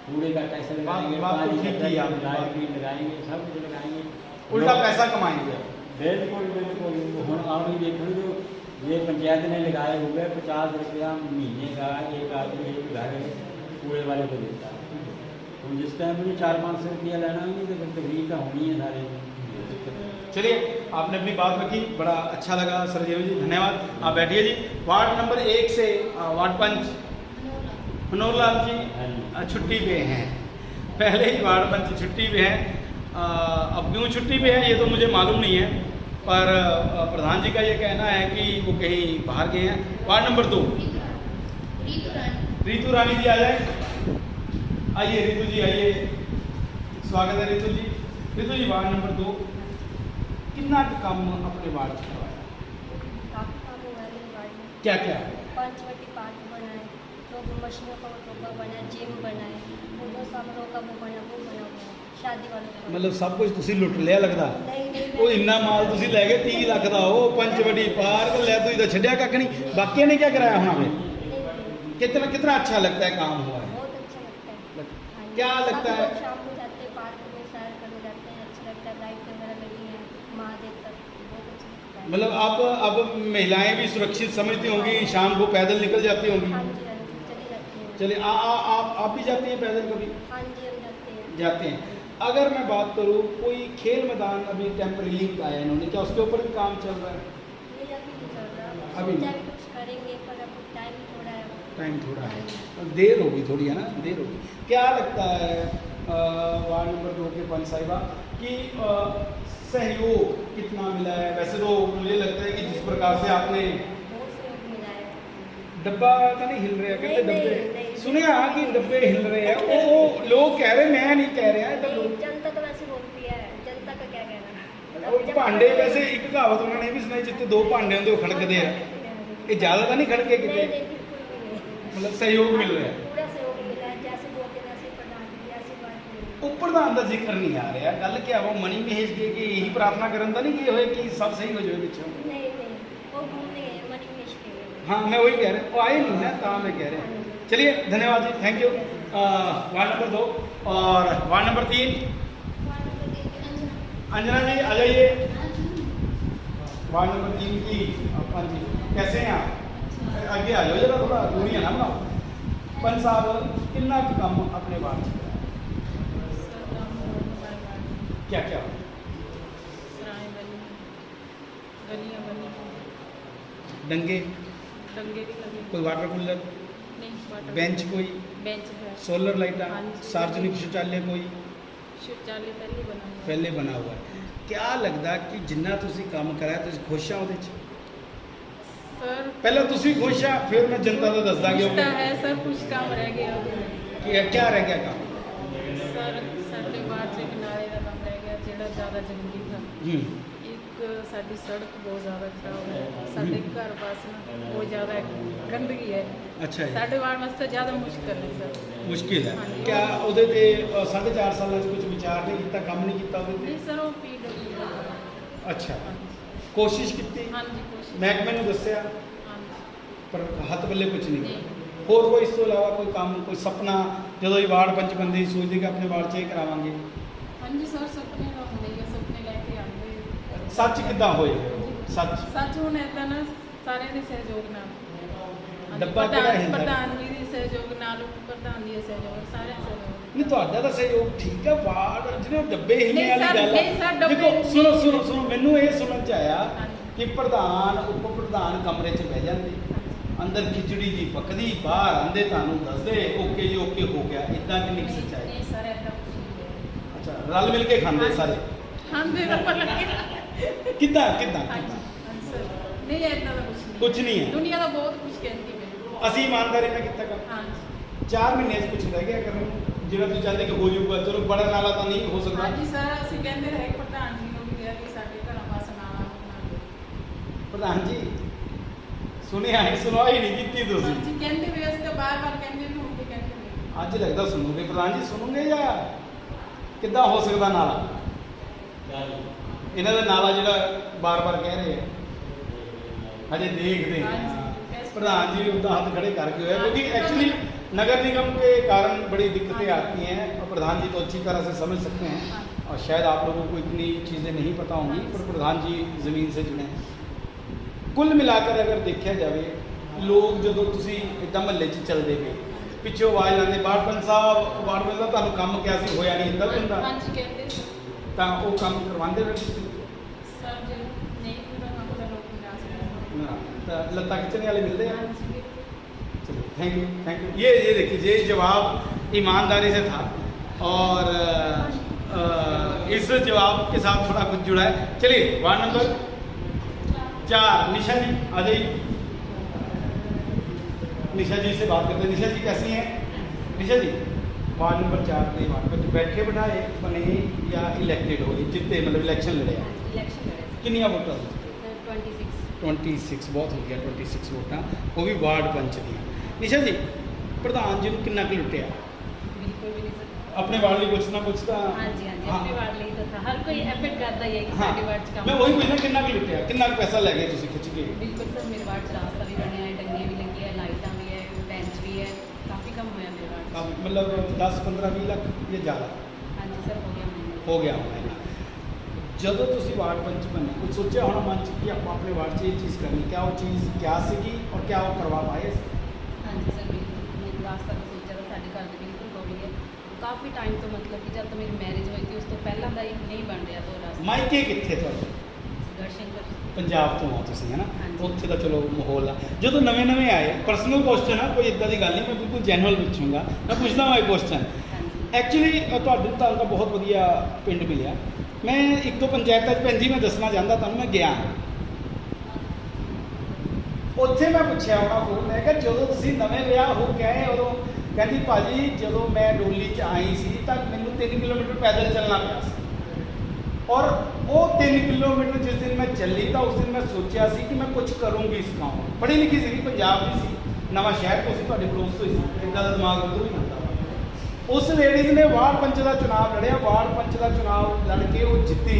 कूड़े का टैक्स लगाएंगे, पानी का लाइट बिल लगाएंगे, सब कुछ लगाएंगे, उल्टा पैसा कमाएंगे। बिल्कुल बिल्कुल। हम आप ही देखो, जो ये पंचायत ने लगाए हुए 50 रुपया महीने का एक आदमी एक घर कूड़े वाले को देता है। तो जिस टाइम मुझे 400-500 रुपया लेना है तो फिर तकलीफ तो होनी है सारे। चलिए, आपने अपनी बात रखी, बड़ा अच्छा लगा सरजीव जी, धन्यवाद। आप बैठिए जी। वार्ड नंबर 1 से वार्ड पंच मनोहर लाल जी छुट्टी पे हैं, पहले ही वार्ड पंच छुट्टी पे हैं। अब क्यों छुट्टी पे है ये तो मुझे मालूम नहीं है, पर प्रधान जी का ये कहना है कि वो कहीं बाहर गए हैं। वार्ड नंबर 2 रितु रानी जी आ जाए। आइए रितु जी, आइए, स्वागत है रितु जी। रितु जी, वार्ड नंबर 2 कितना काम अपने वार्ड से करवाया? क्या क्या? 5 बटे 5 बनाए, तो मशीनों का वो बनाया, जिम बनाए, वो सामरों का वो बना हुआ है, शादी वालों का। मतलब सब कुछ तुसी लुट लिया लगदा? नहीं, ਉਹ ਇੰਨਾ ਮਾਲ ਤੁਸੀਂ ਲੈ ਗਏ 30 ਲੱਖ ਦਾ, ਉਹ पंचवटी पार्क ले, तो इधर छड्या कख नहीं। बाकी ने क्या कराया होना फिर? कितना कितना अच्छा लगता है काम हुआ है? बहुत अच्छा लगता है। क्या लगता है? शाम को जाते हैं पार्क में, सैर करने जाते हैं, अच्छा लगता है, लाइट वगैरह लगी है, महादेव तक, बहुत अच्छा लगता है। मतलब अब महिलाएं भी सुरक्षित समझती होंगी, शाम को पैदल निकल जाती होंगी। हाँ जी, चली जाती हैं। चलिए, आप भी जाती हैं पैदल कभी? हाँ जी, हम जाते हैं। जाते हैं। अगर मैं बात करूँ, कोई खेल मैदान अभी टेम्परेरी आया इन्होंने, क्या उसके ऊपर भी काम चल रहा है? ये अभी नहीं चल रहा, अभी सोचा है कुछ करेंगे, पर अब टाइम थोड़ा है। टाइम थोड़ा है, देर होगी थोड़ी, है ना, देर होगी। क्या लगता है वार्ड नंबर 2 के पंच साहिबा कि सहयोग कितना मिला है? वैसे तो मुझे लगता है कि जिस प्रकार से आपने बहुत सहयोग मिला है। डब्बा का नहीं हिल रहे, कहते नहीं, डब्बे नहीं। सुने कि डब्बे हिल रहे हैं, वो लोग कह रहे, मैं नहीं कह रहा है, तो लोग जनता तो वैसे बोलती है, जनता का क्या कहना। ਉਹ ਭਾਂਡੇ ਵੈਸੇ ਇੱਕ ਕਹਾਵਤ ਉਹਨਾਂ ਨੇ ਵੀ ਸੁਣਾਈ, ਜਿੱਥੇ 2 ਭਾਂਡੇ ਹੁੰਦੇ ਉਹ ਖੜਕਦੇ ਆ, ਇਹ ਜ਼ਿਆਦਾ ਤਾਂ ਨਹੀਂ ਖੜਕੇ नहीं, ਕਿਤੇ? नहीं, बिल्कुल भी नहीं। ਮਤਲਬ ਸਹਿਯੋਗ ਮਿਲ ਰਿਹਾ ਹੈ। पूरा सहयोग मिला है, जैसे बोलते वैसे प्रधान जी आशीर्वाद मिले। ਉਹ ਪ੍ਰਧਾਨ ਦਾ ਜ਼ਿਕਰ ਨਹੀਂ ਆ ਰਿਹਾ, ਗੱਲ ਕੀ ਆ, ਉਹ ਮਨੀ ਮਹੇਸ਼ ਦੇ ਕੇ ਇਹੀ ਪ੍ਰਾਰਥਨਾ ਕਰਨ ਤਾਂ ਨਹੀਂ ਗਏ ਹੋਏ ਕਿ ਸਭ ਸਹੀ ਹੋ ਜਾਵੇ ਪਿੱਛੋਂ? नहीं, नहीं, वो घूमने गए, मनी महेश के गए। हाँ, मैं वही कह रहा हूँ, वो आए नहीं ना, तो मैं कह रहा हूँ। चलिए, धन्यवाद जी, थैंक यू। वार्ड नंबर 2 और वार्ड नंबर 3 अंजना जी आ जाइए। वार्ड नंबर 3 की पंच जी, कैसे हैं आप? आगे आ जाओ जरा, थोड़ा दूरी है ना बनाओ। पंच साहब, कितना काम अपने वार्ड से क्या क्या? सराय बनी, गलियाँ बनी, डंगे, दंगे भी लगे, कोई वाटर कूलर, नहीं वाटर बेंच, कोई बेंच है, सोलर लाइटा, हाँ जी। सार्वजनिक शौचालय कोई शौचालय पहले बना हुआ है। ਪਹਿਲੇ ਬਣਾ हुआ है। क्या लगदा कि जिन्ना ਤੁਸੀਂ ਕੰਮ ਕਰਾਇਆ ਤੁਸੀਂ ਖੁਸ਼ ਆ ਉਹਦੇ ਚ? सर ਪਹਿਲਾਂ ਤੁਸੀਂ ਖੁਸ਼ ਆ, ਫਿਰ ਮੈਂ ਜਨਤਾ ਦਾ ਦੱਸਦਾ ਕਿ कुछ है सर, कुछ काम रह गया अभी। ਕੀ ਰਹਿ ਗਿਆ ਕੰਮ? सर साढ़े बाहर से किनारे का काम रह गया, जेड़ा ज़्यादा जरूरी था। ਹੂੰ, एक साड़ी सड़क बहुत ज़्यादा खराब है, साढ़े घर पास ना बहुत ज़्यादा गंदगी है, ਅੱਛਾ ਜੀ, साढ़े बाहर वास्ते ज़्यादा मुश्किल है सर। ਮੁਸ਼ਕਿਲ ਹੈ। ਹਾਂਜੀ। ਕਿਆ ਉਹਦੇ ਤੇ 4.5 ਸਾਲਾਂ ਚ ਕੁਝ ਵਿਚਾਰ ਨਹੀਂ ਕੀਤਾ, ਕੰਮ ਨਹੀਂ ਕੀਤਾ ਉਹਦੇ नहीं ਤੇ? सर, वो PW ਅੱਛਾ, ਕੋਸ਼ਿਸ਼ ਕੀਤੀ, हाँ जी, कोशिश, ਮਹਿਕਮੇ ਨੂੰ ਦੱਸਿਆ, हाँ जी। ਪਰ ਹੱਥ ਬੱਲੇ ਕੁਝ ਨਹੀਂ ਨਹੀਂ। ਕੀਤਾ। ਹੋਰ ਕੋਈ ਇਸ ਤੋਂ ਇਲਾਵਾ ਕੋਈ ਕੰਮ, ਕੋਈ ਸੁਪਨਾ, ਜਦੋਂ ਇਹ ਵਾਰਡ ਪੰਚ ਬੰਦੇ ਸੋਚਦੇ ਕਿ ਆਪਣੇ ਵਾਰਡ 'ਚ ਇਹ ਕਰਾਵਾਂਗੇ, हाँ जी सर, सपने का होंगे ही, सपने लेके आते। ਸੱਚ ਕਿੱਦਾਂ ਹੋਏ? ਸੱਚ ਸੱਚ ਹੁਣ ਏਦਾਂ ਨਾ, ਸਾਰਿਆਂ ਦੇ ਸਹਿਯੋਗ ਨਾਲ, ਹਾਂਜੀ, ਡੱਬਾ ਕਿਹੜਾ ਹਿਲਦਾ? ਪ੍ਰਧਾਨ ਜੀ ਦੇ ਸਹਿਯੋਗ ਨਾਲ, ਪ੍ਰਧਾਨ ਜੀ ਦੇ ਸਹਿਯੋਗ, ਸਾਰਿਆਂ ਦੇ ਸਹਿਯੋਗ। ਨਹੀਂ, ਤੁਹਾਡਾ ਤਾਂ ਸਹਿਯੋਗ ਠੀਕ ਹੈ, ਵਾਰਡ ਜਿਹੜੇ ਡੱਬੇ ਹਿੱਲਣੇ ਨਹੀਂ ਵਾਲੀ ਸਰ, ਗੱਲ ਨਹੀਂ ਸਰ, ਡੱਬੇ ਦੇਖੋ, ਨਹੀਂ। ਸੁਣੋ ਮੈਨੂੰ ਇਹ ਸੁਣਨ ਚ ਆਇਆ ਹਾਂਜੀ। ਕਿ ਪ੍ਰਧਾਨ ਉਪ ਪ੍ਰਧਾਨ ਕਮਰੇ 'ਚ ਬਹਿ ਜਾਂਦੇ, ਅੰਦਰ ਖਿਚੜੀ ਜੀ ਪੱਕਦੀ, ਬਾਹਰ ਆਂਦੇ ਤੁਹਾਨੂੰ ਦੱਸਦੇ ਓਕੇ ਜੀ ਓਕੇ ਹੋ ਗਿਆ, ਇਦਾਂ ਕਿੰਨੀ ਕੁ ਸੱਚਾਈ? ਨਹੀਂ ਸਰ, ਏਦਾਂ ਕੁਛ ਨਹੀਂ ਹੈ। ਅੱਛਾ, ਰਲ ਮਿਲ ਕੇ ਖਾਂਦੇ ਸਾਰੇ? ਖਾਂਦੇ ਤਾਂ ਪਰ ਲੱਗੇ ਕਿੱਦਾਂ ਹਾਂਜੀ, ਹਾਂਜੀ ਸਰ। ਨਹੀਂ ਇਦਾਂ ਦਾ ਕੁਝ ਨਹੀਂ, ਕੁਝ ਨਹੀਂ ਹੈ। ਦੁਨੀਆ ਦਾ ਬਹੁਤ ਕੁਝ ਕਹਿੰਦੀ ਹੈ। ਅਸੀਂ ਇਮਾਨਦਾਰੀ ਨਾਲ ਕੀਤਾ ਕੰਮ। ਹਾਂਜੀ 4 ਮਹੀਨੇ 'ਚ ਕੁਝ ਰਹਿ ਗਿਆ ਕਰਨ ਨੂੰ, ਜਿਹੜਾ ਤੁਸੀਂ ਚਾਹੁੰਦੇ ਕਿ ਹੋ ਜਾਊਗਾ, ਚਲੋ ਬੜਾ ਨਾਲਾ ਤਾਂ ਨਹੀਂ ਹੋ ਸਕਦਾ। ਹਾਂਜੀ ਸਰ, ਅਸੀਂ ਕਹਿੰਦੇ ਰਹੇ ਪ੍ਰਧਾਨ ਜੀ ਨੂੰ ਵੀ ਕਿਹਾ ਕਿ ਸਾਡੇ ਘਰਾਂ ਪਾਸ ਨਾਲਾ ਬਣਾ ਦਿਓ। ਪ੍ਰਧਾਨ ਜੀ ਸੁਣਿਆ ਹੈ, ਸੁਣਵਾਈ ਨਹੀਂ ਕੀਤੀ ਤੁਸੀਂ। ਹਾਂਜੀ ਕਹਿੰਦੇ ਵੀ ਅਸੀਂ ਤਾਂ ਬਾਰ-ਬਾਰ ਕਹਿੰਦੇ ਵੀ ਹੁਣ ਵੀ ਕਹਿੰਦੇ ਵੀ। ਅੱਜ ਲੱਗਦਾ ਸੁਣੋਗੇ ਪ੍ਰਧਾਨ ਜੀ, ਸੁਣੋਗੇ ਜਾਂ ਕਿੱਦਾਂ ਹੋ ਸਕਦਾ ਨਾਲਾ? ਇਹਨਾਂ ਦਾ ਨਾਲਾ ਜਿਹੜਾ ਬਾਰ-ਬਾਰ ਕਹਿ ਰਹੇ ਆ, हजे देखते हैं। प्रधान जी उनका हाथ खड़े करके हुए, क्योंकि एक्चुअली नगर निगम के कारण बड़ी दिक्कतें आती हैं और प्रधान जी तो अच्छी तरह से समझ सकते हैं और शायद आप लोगों को इतनी चीज़ें नहीं पता होंगी, पर प्रधान जी ज़मीन से जुड़े हैं। कुल मिलाकर अगर देखा जाए, लोग जो तुसी इतना महल्ले च चलते पे पिछों आवाज़ लाते बाड़पन साहब तुहानू काम क्या सी होया नहीं इतना ਹੁੰਦਾ ਹਾਂਜੀ ਕਹਿੰਦੇ ਤਾਂ ਉਹ ਕੰਮ ਕਰਵਾਉਂਦੇ ਵੇ ਤੁਸੀਂ ਸਰ ਜੀ ਨਹੀਂ ਪੂਰਾ ਕੰਮ ਦਾ ਲੋਕ ਨਾ ਸਕਦਾ। ना तो लत्ता खिंचने वाले मिलते हैं। ਹਾਂਜੀ चलिए थैंक यू। ये देखिए, ये जवाब ईमानदारी से था और इस जवाब के साथ थोड़ा कुछ जुड़ा है। चलिए वार्ड नंबर 4 निशा जी आ जाइए। निशा जी से बात करते हैं। निशा जी कैसी हैं? निशा जी वार्ड नंबर 4 के वार्ड पर बैठे बिठाए बने या इलेक्टेड हो, जितने मतलब इलेक्शन लड़े हैं, इलेक्शन लड़े किनिया वोटा? सर 26 26 बहुत हो गया, 26 वोटा वो भी वार्ड पंच दी। निशा जी प्रधान जी कितना कुछ लुटिया बिल्कुल भी नहीं सर। अपने वार्ड लिए कुछ ना कुछ तो हाँ जी हाँ जी अपने वार्ड ਲਈ ਤਾਂ था, हर कोई एफर्ट करता ही है कि हाँ, ਸਾਡੇ ਵਾਰਡ 'ਚ ਕੰਮ मैं वही पूछना कितना कुछ लुटिया, कितना कुछ पैसा लगे तुसी खिंच के? बिल्कुल सर, मेरे वार्ड 'ਚ रास्ता भी ਬਣਿਆ ਹੈ, ਡੰਗੀਆਂ ਵੀ ਲੱਗੀਆਂ ਹੈ, ਲਾਈਟਾਂ ਵੀ ਹੈ, ਬੈਂਚ ਵੀ ਹੈ, ਕਾਫੀ ਕੰਮ ਹੋਇਆ ਮੇਰੇ ਵਾਰਡ 'ਚ। अब मतलब 10 15 20 लाख ये ज़्यादा ਹਾਂਜੀ ਸਰ ਹੋ ਗਿਆ ਮੈਨੂੰ। ਹੋ ਗਿਆ ਹੋਣਾ। ਜਦੋਂ ਤੁਸੀਂ ਵਾਰਡ ਪੰਚ ਬਣੇ ਕੁਝ ਸੋਚਿਆ ਹੋਣਾ ਮਨ ਚ ਕਿ ਆਪਾਂ ਆਪਣੇ ਵਾਰਡ 'ਚ ਇਹ ਚੀਜ਼ ਕਰਨੀ, क्या वो चीज़ क्या ਸੀਗੀ और क्या वो करवा पाए? ਹਾਂਜੀ ਸਰ ਬਿਲਕੁਲ, ਮੈਂ ਰਾਸਤਾ ਤਾਂ ਸੋਚਿਆ ਤਾਂ ਸਾਡੇ ਘਰ ਦੇ ਬਿਲਕੁਲ ਹੋ ਗਈ ਹੈ ਕਾਫੀ ਟਾਈਮ ਤੋਂ, ਮਤਲਬ ਕਿ ਜਦ ਤੋਂ ਮੇਰੀ ਮੈਰਿਜ ਹੋਈ ਸੀ ਉਸ ਤੋਂ ਪਹਿਲਾਂ ਦਾ ਹੀ ਨਹੀਂ ਬਣ ਰਿਹਾ ਤਾਂ ਉਹ ਰਾਸਤਾ। ਮਾਇਕੇ ਕਿੱਥੇ ਤੁਹਾਡੇ? ਦਰਸ਼ਨਗਰ ਪੰਜਾਬ ਤੋਂ ਆ ਤੁਸੀਂ ਹੈ ਨਾ? ਹਾਂਜੀ। ਉੱਥੇ ਦਾ ਚਲੋ ਮਾਹੌਲ ਆ। ਜਦੋਂ ਨਵੇਂ ਆਏ, ਪਰਸਨਲ ਕੁਐਸਚਨ ਆ, ਕੋਈ ਇਦਾਂ ਦੀ ਗੱਲ ਨਹੀਂ, ਮੈਂ ਬਿਲਕੁਲ ਜੈਨੂਅਲ ਪੁੱਛੂੰਗਾ। ਮੈਂ ਪੁੱਛਦਾ ਹਾਂ ਇਹ ਕੁਐਸਚਨ ਹਾਂਜੀ ਐਕਚੁਅਲੀ ਤੁਹਾਨੂੰ ਤਾਂ ਬਹੁਤ ਵਧੀਆ ਪਿੰਡ ਮਿਲਿਆ। ਮੈਂ ਇੱਕ ਦੋ ਪੰਚਾਇਤਾਂ 'ਚ ਭੈਣ ਜੀ ਮੈਂ ਦੱਸਣਾ ਚਾਹੁੰਦਾ ਤੁਹਾਨੂੰ, ਮੈਂ ਗਿਆ ਉੱਥੇ ਮੈਂ ਪੁੱਛਿਆ ਉਹਨਾਂ ਕੋਲ, ਮੈਂ ਕਿਹਾ ਜਦੋਂ ਤੁਸੀਂ ਨਵੇਂ ਵਿਆਹ ਹੋ ਕੇ ਆਏ ਉਦੋਂ ਕਹਿੰਦੀ ਭਾਜੀ ਜਦੋਂ ਮੈਂ ਡੋਲੀ 'ਚ ਆਈ ਸੀ ਤਾਂ ਮੈਨੂੰ 3 ਕਿਲੋਮੀਟਰ ਪੈਦਲ ਚੱਲਣਾ ਪਿਆ ਸੀ और वो 3 किलोमीटर जिस दिन मैं चली था उस दिन मैं सोचा सी कि मैं कुछ करूँगी इस गाँव में। पढ़ी लिखी सी, पंजाब की सी, नवा शहर तो सी, तुहाडे पड़ोस तो ही सी, इतना का दिमाग उधर ही बनता। उस लेडीज़ ने वार्ड पंच का चुनाव लड़िया, वार्ड पंच का चुनाव लड़के वो जिती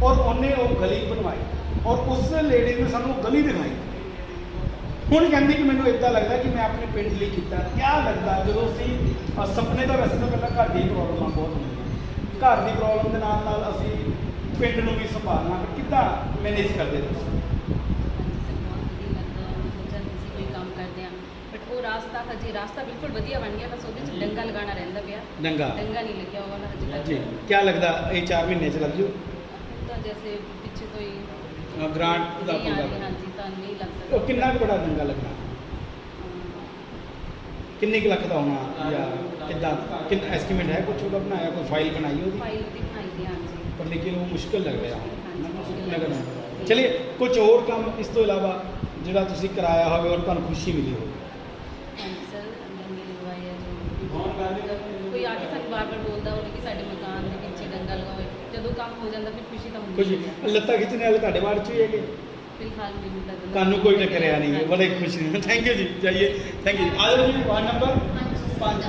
और उन्हें वो गली बनवाई और उस लेडीज़ ने सानू गली दिखाई। ਹੁਣ ਕਹਿੰਦੀ ਕਿ ਮੈਨੂੰ ਇਦਾਂ ਲੱਗਦਾ ਕਿ ਮੈਂ ਆਪਣੇ ਪਿੰਡ ਲਈ ਕੀਤਾ। ਕਿਆ ਲੱਗਦਾ ਜਦੋਂ ਅਸੀਂ ਸੁਪਨੇ ਦਾ ਵੈਸੇ ਤਾਂ ਪਹਿਲਾਂ ਘਰ ਦੀ ਪ੍ਰੋਬਲਮਾਂ ਬਹੁਤ ਹੁੰਦੀਆਂ, ਘਰ ਦੀ ਪ੍ਰੋਬਲਮ ਦੇ ਨਾਲ ਨਾਲ ਅਸੀਂ ਪਿੰਡ ਨੂੰ ਵੀ ਸੰਭਾਲਣਾ, ਕਿੱਦਾਂ ਮੈਨੇਜ ਕਰਦੇ ਤੁਸੀਂ? ਹਾਂਜੀ ਸਰ ਬਹੁਤ ਵਧੀਆ ਲੱਗਦਾ, ਜਦ ਅਸੀਂ ਕੋਈ ਕੰਮ ਕਰਦੇ ਹਾਂ ਬਟ ਉਹ ਰਾਸਤਾ ਬਿਲਕੁਲ ਵਧੀਆ ਬਣ ਗਿਆ, ਬਸ ਉਹਦੇ 'ਚ ਡੰਗਾ ਲਗਾਉਣਾ ਰਹਿੰਦਾ ਪਿਆ, ਡੰਗਾ ਡੰਗਾ ਨਹੀਂ ਲੱਗਿਆ ਉਹ ਵਾਲਾ ਹਜੇ ਤੱਕ। ਜੀ ਕਿਆ ਲੱਗਦਾ ਇਹ 4 ਮਹੀਨੇ 'ਚ ਲੱਗ ਜੂ ਤਾਂ ਜੈਸੇ ਪਿੱਛੇ ਤੋਂ ਹੀ ਗ੍ਰਾਂਟ ਦਾ ਨਹੀਂ ਆ ਰਹੀ, ਪੂਰਾ? ਹਾਂਜੀ ਤਾਂ ਨਹੀਂ ਲੱਗ ਉਹ ਸਕਦਾ। ਕਿੰਨਾ ਕੁ ਬੜਾ ਡੰਗਾ ਲੱਗਣਾ, ਕਿੰਨੇ ਕੁ ਲੱਖ ਦਾ ਹੋਣਾ ਜਾਂ ਕਿੱਦਾਂ, ਕਿੰਨਾ ਐਸਟੀਮੇਟ ਹੈ ਕੁਛ ਉਹਦਾ ਬਣਾਇਆ, ਕੋਈ ਫਾਈਲ ਬਣਾਈ ਉਹਦੀ? ਫਾਈਲ ਦੀ ਬਣਾਈ ਦੀ ਹਾਂਜੀ। पर लेकिन वो मुश्किल लग रहा मुश्किल लग रहा। चलिए कुछ और काम इस तो इलावा ਜਿਹੜਾ ਤੁਸੀਂ ਕਰਾਇਆ ਹੋਵੇ ਔਰ ਤੁਹਾਨੂੰ ਖੁਸ਼ੀ ਮਿਲੀ ਹੋਵੇ? ਹਾਂਜੀ ਸਰ ਡੰਗੇ ਲਗਵਾਏ ਆ ਜੋ ਕੋਈ ਆ ਕੇ ਸਾਨੂੰ ਵਾਰ ਬੋਲਦਾ ਹੋਵੇ ਕਿ ਸਾਡੇ ਮਕਾਨ ਦੇ ਪਿੱਛੇ ਡੰਗਾ ਲਗਾਓ, ਜਦੋਂ ਕੰਮ ਹੋ ਜਾਂਦਾ ਫਿਰ ਖੁਸ਼ੀ ਤਾਂ ਹੁੰਦੀ ਕੁਝ ਲੱਤਾਂ ਖਿੱਚਣੇ ਵਾਲੇ ਤੁਹਾਡੇ ਵਾਰਡ 'ਚ ਹੀ ਹੈਗੇ? ਫਿਲਹਾਲ ਮੈਨੂੰ ਤਾਂ ਤੁਹਾਨੂੰ ਕੋਈ ਟੱਕਰਿਆ ਨਹੀਂ ਹੈ, ਬੜੇ ਖੁਸ਼ ਨੇ। ਥੈਂਕ ਯੂ ਜੀ, जाइए थैंक यू। आ जाओ जी वार्ड नंबर 5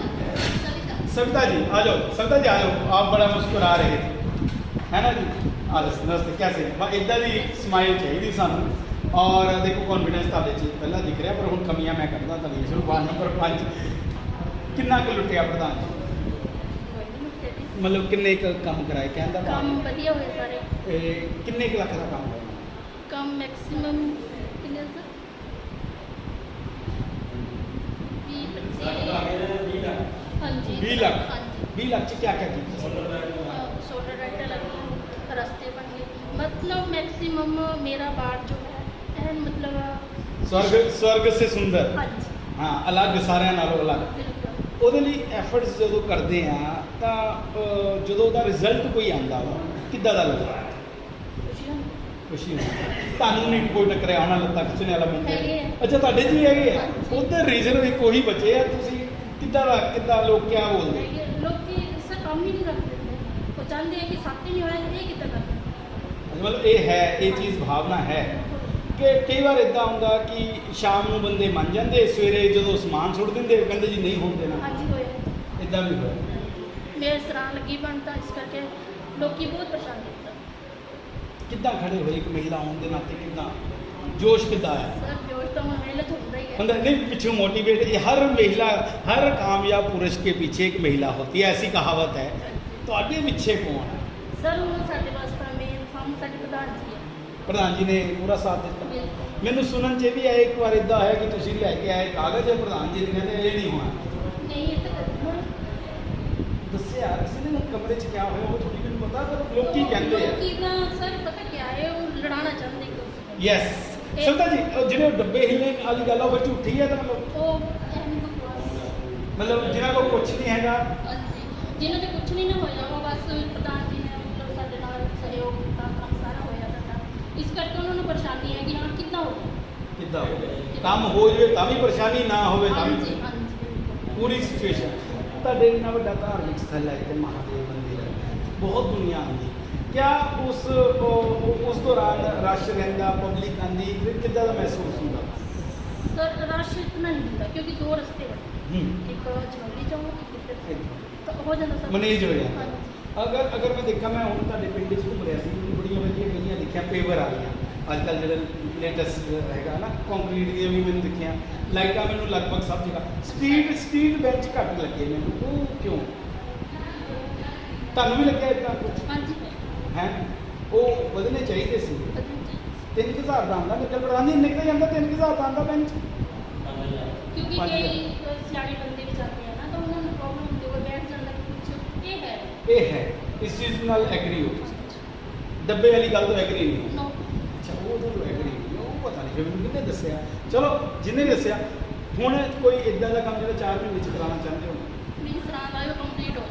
सविता जी, आ जाओ सविता जी, आ जाओ। आप बड़ा मुस्कुरा रहे थे है ना जी? आ जाओ नमस्ते, कैसे? इदा की स्माइल चाहिए सानू और देखो कॉन्फिडेंस ਤੁਹਾਡੇ 'ਚ ਪਹਿਲਾਂ ਦਿਖ ਰਿਹਾ, ਪਰ ਹੁਣ ਕਮੀਆਂ ਮੈਂ ਕਰਦਾ ਤਾਂ ਸ਼ੁਰੂ। ਵਾਰਡ ਨੰਬਰ 5 ਕਿੰਨਾ ਕੁ ਲੁੱਟਿਆ ਪ੍ਰਧਾਨ ਜੀ? ਮਤਲਬ ਕਿੰਨੇ ਕੁ ਕੰਮ ਕਰਾਏ ਕਹਿੰਦਾ ਕੰਮ ਵਧੀਆ ਹੋਏ ਸਾਰੇ। ਕਿੰਨੇ ਕੁ ਲੱਖ ਦਾ ਕੰਮ ਹੋਇਆ? ਕੰਮ ਮੈਕਸਿਮਮ ਕਿੰਨੇ ਸਰ 20 ਹਾਂਜੀ 20 ਲੱਖ? ਹਾਂਜੀ 20 ਲੱਖ 'ਚ ਕਿਆ ਕਿਆ ਕੀਤਾ? सोलर लाइटें लगी, रास्ते बन गए, मतलब मैक्सिमम मेरा वार्ड जो है एंड मतलब स्वर्ग से सुंदर। हाँ जी हाँ, अलग ਸਾਰਿਆਂ ਨਾਲੋਂ ਅਲੱਗ। बिल्कुल। ਉਹਦੇ ਲਈ ਐਫਰਟਸ ਜਦੋਂ ਕਰਦੇ ਆ ਤਾਂ ਜਦੋਂ ਉਹਦਾ ਰਿਜ਼ਲਟ ਕੋਈ ਆਉਂਦਾ ਵਾ ਕਿੱਦਾਂ ਦਾ ਲੱਗਦਾ? खुशी हम ਖੁਸ਼ੀ ਹੁੰਦੀ ਤੁਹਾਨੂੰ ਨਹੀਂ ਕੋਈ ਟੱਕਰਿਆ ਹੋਣਾ ਲੱਤਾਂ ਖਿੱਚਣੇ ਵਾਲਾ ਬੰਦਾ ਹੈਗੇ ਆ। ਅੱਛਾ ਤੁਹਾਡੇ 'ਚ ਵੀ ਹੈਗੇ ਆ ਹਾਂਜੀ। ਉਧਰ ਰੀਜ਼ਨ ਵੀ ਕੋਈ ਬਚੇ ਆ ਤੁਸੀਂ ਕਿੱਦਾਂ ਲੋਕ ਕਿਆ ਬੋਲਦੇ लोग की इससे काम ही नहीं रखते थे वो चाहते हैं कि साथ ही नहीं होना ये कितना करना ਮਤਲਬ ਇਹ ਹੈ ਇਹ ਚੀਜ਼ ਭਾਵਨਾ ਹੈ ਕਿ ਕਈ ਵਾਰ ਇਦਾਂ ਹੁੰਦਾ ਕਿ ਸ਼ਾਮ ਨੂੰ ਬੰਦੇ ਮੰਨ ਜਾਂਦੇ ਸਵੇਰੇ ਜਦੋਂ ਸਮਾਨ ਸੁੱਟ ਦਿੰਦੇ ਉਹ ਕਹਿੰਦੇ ਜੀ ਨਹੀਂ ਹੋਣ ਦੇਣਾ हाँ जी होया ਇਦਾਂ ਵੀ ਹੋਇਆ मेरे सरान लगी बनता इस करके लोग की बहुत परेशान होता ਕਿੱਦਾਂ ਖੜੇ ਹੋਏ ਇੱਕ ਮਹਿਲਾ ਹੋਣ ਦੇ ਨਾਤੇ ਕਿੱਦਾਂ जोश कितना है सर जोश तो मेहनत होता ही है मतलब नहीं पीछे मोटिवेट हर महिला हर कामयाब पुरुष के पीछे एक महिला होती है ऐसी कहावत है तो आगे पीछे कौन है सर वो साढ़े वास्ता मेन हम साढ़े प्रधान जी है प्रधान जी ने पूरा साथ दिता बिल्कुल मैंने सुनन च भी आया एक बार इदा है कि तुम लैके आए कागज है प्रधान जी ने कहते ये नहीं होना नहीं ये तो करना दसिया किसी ने कमरे च क्या होया वो थोड़ी मैंने पता पर लोग की कहते हैं की ना सर पता क्या है वो लड़ाना चाहते हैं यस सुनता जी जिन्हें डब्बे हिलने वाली गल वो झूठी है तो मतलब वो एम बकवास मतलब जिन्हों को कुछ नहीं हैगा जिन्हों ने कुछ नहीं ना होया वो बस प्रधान जी ने मतलब साडे नाल सहयोग दा काम सारा होया था इस करके उन्होंने परेशानी है कि हाँ कितना हो कितना हो काम हो जाए तां भी परेशानी ना हो हाँ जी हाँ जी बिल्कुल पूरी सिचुएशन ਤੁਹਾਡੇ ਇੰਨਾ ਵੱਡਾ ਧਾਰਮਿਕ ਸਥਲ ਹੈ ਇੱਥੇ ਮਹਾਦੇਵ ਮੰਦਿਰ ਹੈ ਬਹੁਤ ਦੁਨੀਆ ਆਉਂਦੀ क्या उस दौरान रश रहता पब्लिक आंदी फिर कितना का महसूस होगा सर रश इतना नहीं होता क्योंकि दो रास्ते हैं एक जलौली चौक एक तो हो जाता सर मैनेज हो जाता हाँ जी। अगर मैं देखा मैं हूँ ਤੁਹਾਡੇ ਪਿੰਡ 'ਚ ਘੁੰਮ ਰਿਹਾ ਸੀ ਬੜੀਆਂ ਵਧੀਆ ਗਲੀਆਂ ਦੇਖਿਆ ਪੇਵਰ ਆ ਰਹੀਆਂ ਅੱਜ ਕੱਲ੍ਹ ਜਿਹੜੇ ਲੇਟੈਸਟ ਹੈਗਾ ਨਾ ਕੰਕਰੀਟ ਦੀਆਂ ਵੀ ਮੈਨੂੰ ਦਿਖੀਆਂ ਲਾਈਟਾਂ ਮੈਨੂੰ ਲਗਭਗ ਸਭ ਜਗ੍ਹਾ ਸਟਰੀਟ ਬੈਂਚ ਘੱਟ ਲੱਗੇ ਮੈਨੂੰ ਉਹ ਕਿਉਂ ਤੁਹਾਨੂੰ ਵੀ ਲੱਗਿਆ ਇਦਾਂ ਕੁਝ हाँ जी ਹੈ ਉਹ ਵਧਣੇ ਚਾਹੀਦੇ ਸੀ पता नहीं। 3000 ਦਾ ਆਂਦਾ ਨਿਕਲ ਪ੍ਰਧਾਨ ਜੀ ਨਿਕਲ ਜਾਂਦਾ 3000 ਦਾ ਆਂਦਾ ਬੈਂਚ क्योंकि हाँ जी। कई सियाने बंदे भी जाते हैं ना तो उन्होंने प्रॉब्लम होती है बैठ जाता कि कुछ ये है ਇਹ ਹੈ ਇਸ ਚੀਜ਼ ਨਾਲ ਐਗਰੀ ਹੋ ਡੱਬੇ ਵਾਲੀ ਗੱਲ ਤੋਂ ਐਗਰੀ ਨਹੀਂ ਹੋ नो ਅੱਛਾ ਉਹ ਤੋਂ ਐਗਰੀ ਨਹੀਂ ਉਹ ਪਤਾ ਨਹੀਂ ਫਿਰ ਮੈਨੂੰ ਕਿਹਨੇ ਦੱਸਿਆ ਚਲੋ ਜਿੰਨੇ ਦੱਸਿਆ ਹੁਣ ਕੋਈ ਇਦਾਂ ਦਾ ਕੰਮ ਜਿਹੜਾ 4 ਮਹੀਨੇ ਚ ਕਰਾਉਣਾ ਚਾਹੁੰਦੇ ਹੋ मेरी सराहना है वो कंप्लीट हो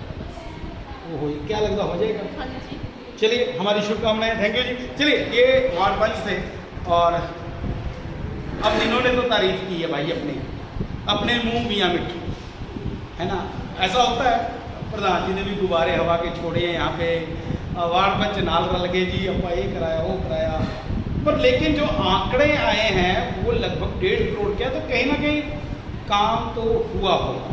वो हो क्या लगता हो जाएगा हाँ जी चलिए हमारी शुभकामनाएं थैंक यू जी चलिए ये वार्ड पंच थे और अब इन्होंने तो तारीफ की है भाई अपने मुंह मियाँ मिट्ठू है ना ऐसा होता है प्रधान जी ने भी गुब्बारे हवा के छोड़े हैं यहाँ पे वार्ड पंच नाल रल गए जी अपा ये कराया वो कराया पर लेकिन जो आंकड़े आए हैं वो लगभग 1.5 करोड़ के तो कहीं ना कहीं काम तो हुआ होगा